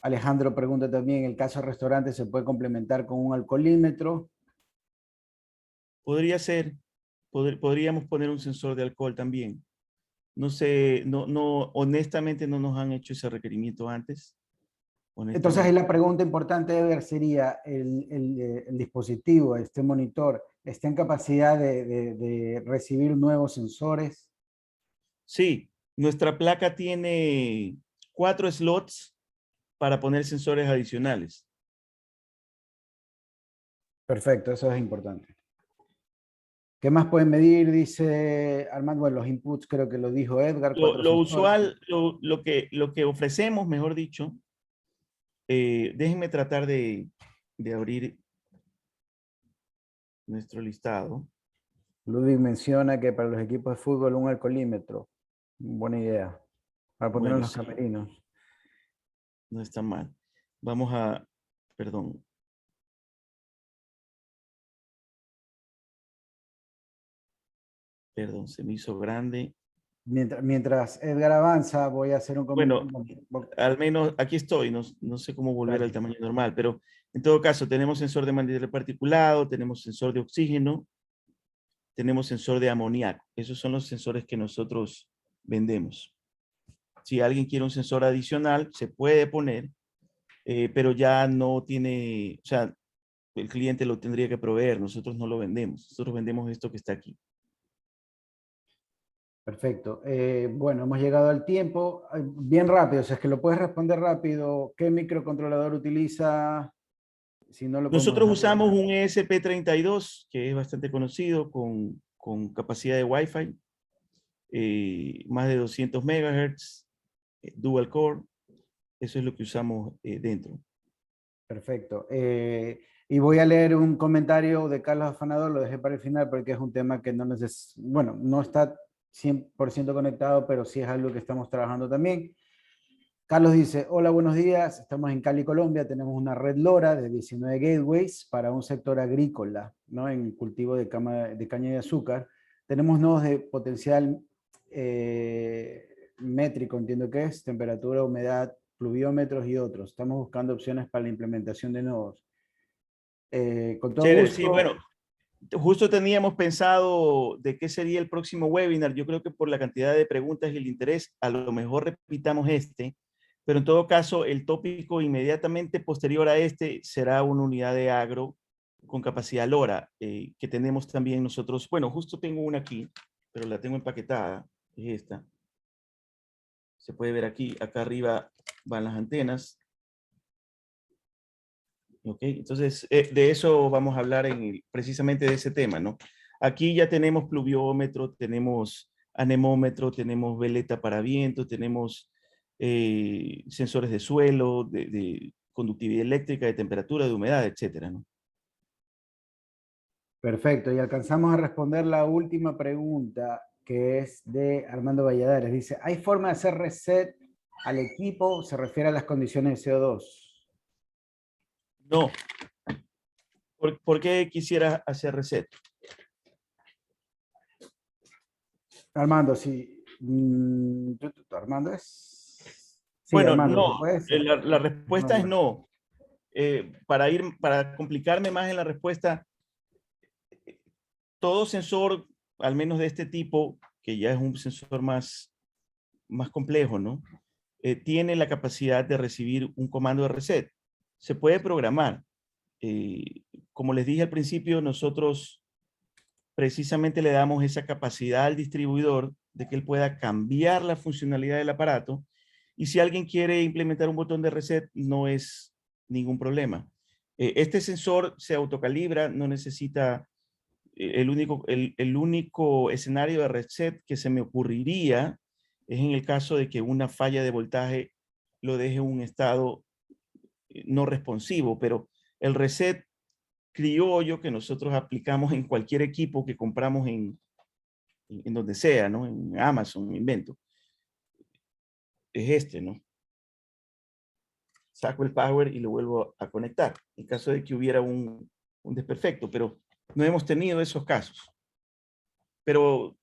Alejandro pregunta también, ¿el caso restaurante se puede complementar con un alcoholímetro? Podría ser, podríamos poner un sensor de alcohol también. No sé, honestamente no nos han hecho ese requerimiento antes. Entonces ahí Honestamente. la pregunta importante, Edgar, sería, ¿el dispositivo, este monitor, está en capacidad de recibir nuevos sensores? Sí, nuestra placa tiene 4 slots para poner sensores adicionales. Perfecto, eso es importante. ¿Qué más pueden medir? Dice Armando, bueno, los inputs creo que lo dijo Edgar, 4 Lo sensores. usual, lo que ofrecemos, mejor dicho, déjenme tratar de abrir nuestro listado. Ludwig menciona que para los equipos de fútbol un alcoholímetro. Buena idea. Para ponerlo en Bueno, los sí, camerinos. no está mal. Vamos a, perdón. Perdón, se me hizo grande. Mientras Edgar avanza, voy a hacer un Bueno, comentario. al menos aquí estoy, no sé cómo volver al Gracias. tamaño normal, pero en todo caso tenemos sensor de material particulado, tenemos sensor de oxígeno, tenemos sensor de amoníaco. Esos son los sensores que nosotros vendemos. Si alguien quiere un sensor adicional, se puede poner, pero ya no tiene, o sea, el cliente lo tendría que proveer, nosotros no lo vendemos, nosotros vendemos esto que está aquí. Perfecto. Bueno, hemos llegado al tiempo. Bien rápido, si es que lo puedes responder rápido. ¿Qué microcontrolador utiliza? Si no lo podemos Nosotros dejar por usamos acá. un ESP32, que es bastante conocido, con capacidad de Wi-Fi, más de 200 MHz, dual core. Eso es lo que usamos dentro. Perfecto. Y voy a leer un comentario de Carlos Afanador, lo dejé para el final porque es un tema que bueno, no está 100% conectado, pero sí es algo que estamos trabajando también. Carlos dice, hola, buenos días, estamos en Cali, Colombia, tenemos una red LoRa de 19 gateways para un sector agrícola, ¿no? En cultivo de caña de azúcar. Tenemos nodos de potencial métrico, entiendo que es, temperatura, humedad, pluviómetros y otros. Estamos buscando opciones para la implementación de nodos. Con todo Chévere, sí, gusto. bueno, justo teníamos pensado de qué sería el próximo webinar. Yo creo que por la cantidad de preguntas y el interés, a lo mejor repitamos este, pero en todo caso, el tópico inmediatamente posterior a este será una unidad de agro con capacidad LoRa, que tenemos también nosotros. Bueno, justo tengo una aquí, pero la tengo empaquetada, es esta. Se puede ver aquí, acá arriba van las antenas. Ok, entonces de eso vamos a hablar precisamente de ese tema, ¿no? Aquí ya tenemos pluviómetro, tenemos anemómetro, tenemos veleta para viento, tenemos sensores de suelo, de conductividad eléctrica, de temperatura, de humedad, etcétera, ¿no? Perfecto, y alcanzamos a responder la última pregunta, que es de Armando Valladares. Dice, ¿hay forma de hacer reset al equipo? Se refiere a las condiciones de CO2. No, ¿por qué quisiera hacer reset? Armando, sí. Armando es... Sí, Bueno, Armando, ¿se no, puede ser? la respuesta es No. no. Para complicarme más en la respuesta, todo sensor, al menos de este tipo, que ya es un sensor más complejo, ¿no? Tiene la capacidad de recibir un comando de reset. Se puede programar. Como les dije al principio, nosotros precisamente le damos esa capacidad al distribuidor de que él pueda cambiar la funcionalidad del aparato. Y si alguien quiere implementar un botón de reset, no es ningún problema. Este sensor se autocalibra, no necesita el único escenario de reset que se me ocurriría es en el caso de que una falla de voltaje lo deje en un estado no responsivo, pero el reset criollo que nosotros aplicamos en cualquier equipo que compramos en donde sea, ¿no? En Amazon, invento, es este, ¿no? Saco el power y lo vuelvo a conectar, en caso de que hubiera un desperfecto, pero no hemos tenido esos casos. Pero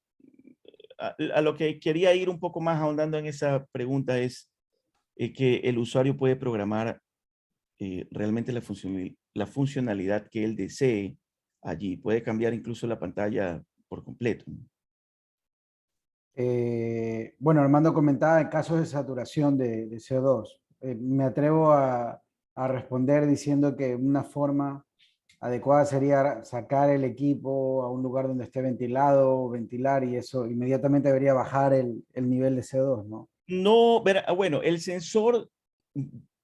a lo que quería ir un poco más ahondando en esa pregunta es que el usuario puede programar realmente la funcionalidad que él desee allí. Puede cambiar incluso la pantalla por completo, ¿no? Bueno, Armando comentaba en casos de saturación de CO2. Me atrevo a responder diciendo que una forma adecuada sería sacar el equipo a un lugar donde esté ventilado, ventilar, y eso inmediatamente debería bajar el nivel de CO2, ¿no? No, bueno, el sensor,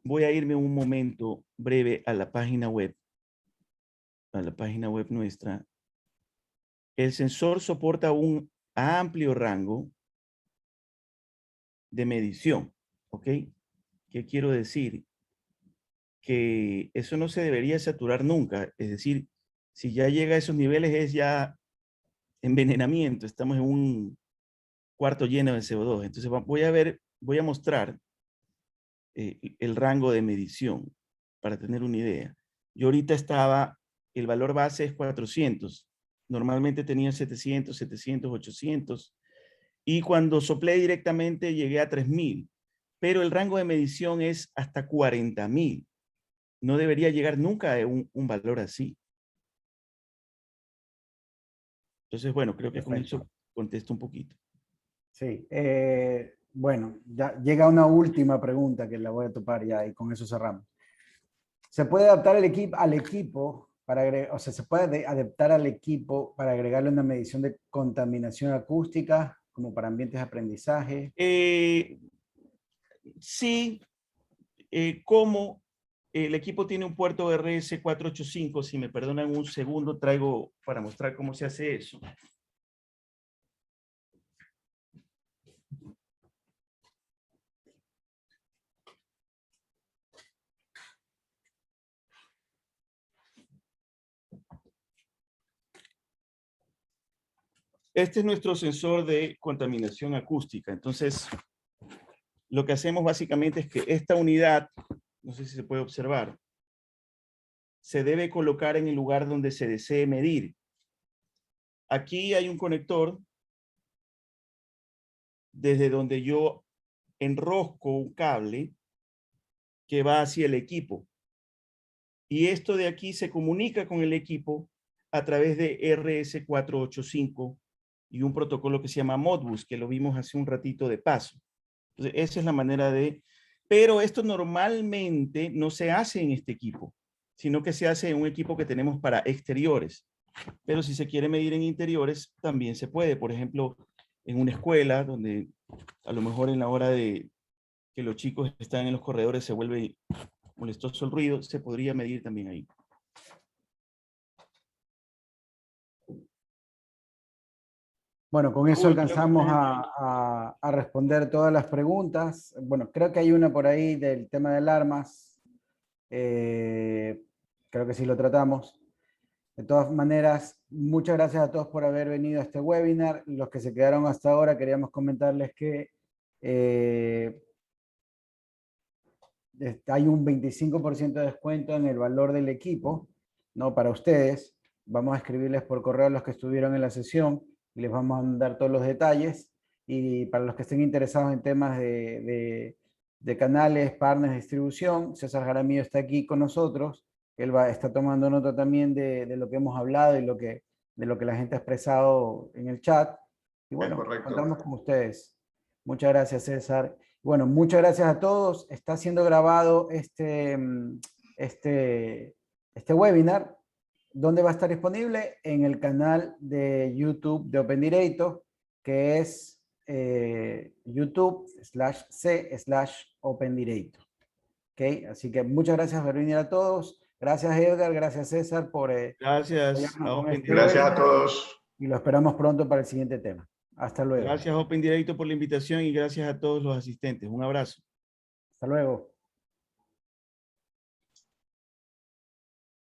voy a irme un momento breve a la página web nuestra. El sensor soporta un amplio rango de medición, ¿ok? ¿Qué quiero decir? Que eso no se debería saturar nunca. Es decir, si ya llega a esos niveles es ya envenenamiento. Estamos en un cuarto lleno de CO2. Entonces voy a mostrar el rango de medición para tener una idea. Yo ahorita el valor base es 400. Normalmente tenía 700, 700, 800. Y cuando soplé directamente llegué a 3000. Pero el rango de medición es hasta 40,000. No debería llegar nunca a un valor así. Entonces, bueno, creo que con Perfecto. eso contesto un poquito. Sí. Bueno, ya llega una última pregunta que la voy a topar ya y con eso cerramos. ¿Se puede adaptar al equipo para o sea, se puede adaptar al equipo para agregarle una medición de contaminación acústica como para ambientes de aprendizaje? Sí, ¿cómo? El equipo tiene un puerto RS485. Si me perdonan un segundo, traigo para mostrar cómo se hace eso. Este es nuestro sensor de contaminación acústica. Entonces, lo que hacemos básicamente es que esta unidad, no sé si se puede observar, se debe colocar en el lugar donde se desee medir. Aquí hay un conector desde donde yo enrosco un cable que va hacia el equipo. Y esto de aquí se comunica con el equipo a través de RS485 y un protocolo que se llama Modbus, que lo vimos hace un ratito de paso. Entonces, esa es la manera de... Pero esto normalmente no se hace en este equipo, sino que se hace en un equipo que tenemos para exteriores. Pero si se quiere medir en interiores, también se puede. Por ejemplo, en una escuela donde a lo mejor en la hora de que los chicos están en los corredores se vuelve molestoso el ruido, se podría medir también ahí. Bueno, con eso alcanzamos a responder todas las preguntas. Bueno, creo que hay una por ahí del tema de alarmas. Creo que sí lo tratamos. De todas maneras, muchas gracias a todos por haber venido a este webinar. Los que se quedaron hasta ahora, queríamos comentarles que hay un 25% de descuento en el valor del equipo, ¿no? Para ustedes. Vamos a escribirles por correo a los que estuvieron en la sesión y les vamos a mandar todos los detalles. Y para los que estén interesados en temas de canales, partners, distribución, César Jaramillo está aquí con nosotros. Él está tomando nota también de lo que hemos hablado y de lo que la gente ha expresado en el chat. Y bueno, contamos con ustedes. Muchas gracias, César. Bueno, muchas gracias a todos. Está siendo grabado este webinar. ¿Dónde va a estar disponible? En el canal de YouTube de OpenDirecto, que es YouTube/C/OpenDirecto. ¿Okay? Así que muchas gracias por venir a todos. Gracias, Edgar. Gracias, César, por gracias a Open Gracias a todos. Y lo esperamos pronto para el siguiente tema. Hasta luego. Gracias, Open Directo, por la invitación y gracias a todos los asistentes. Un abrazo. Hasta luego.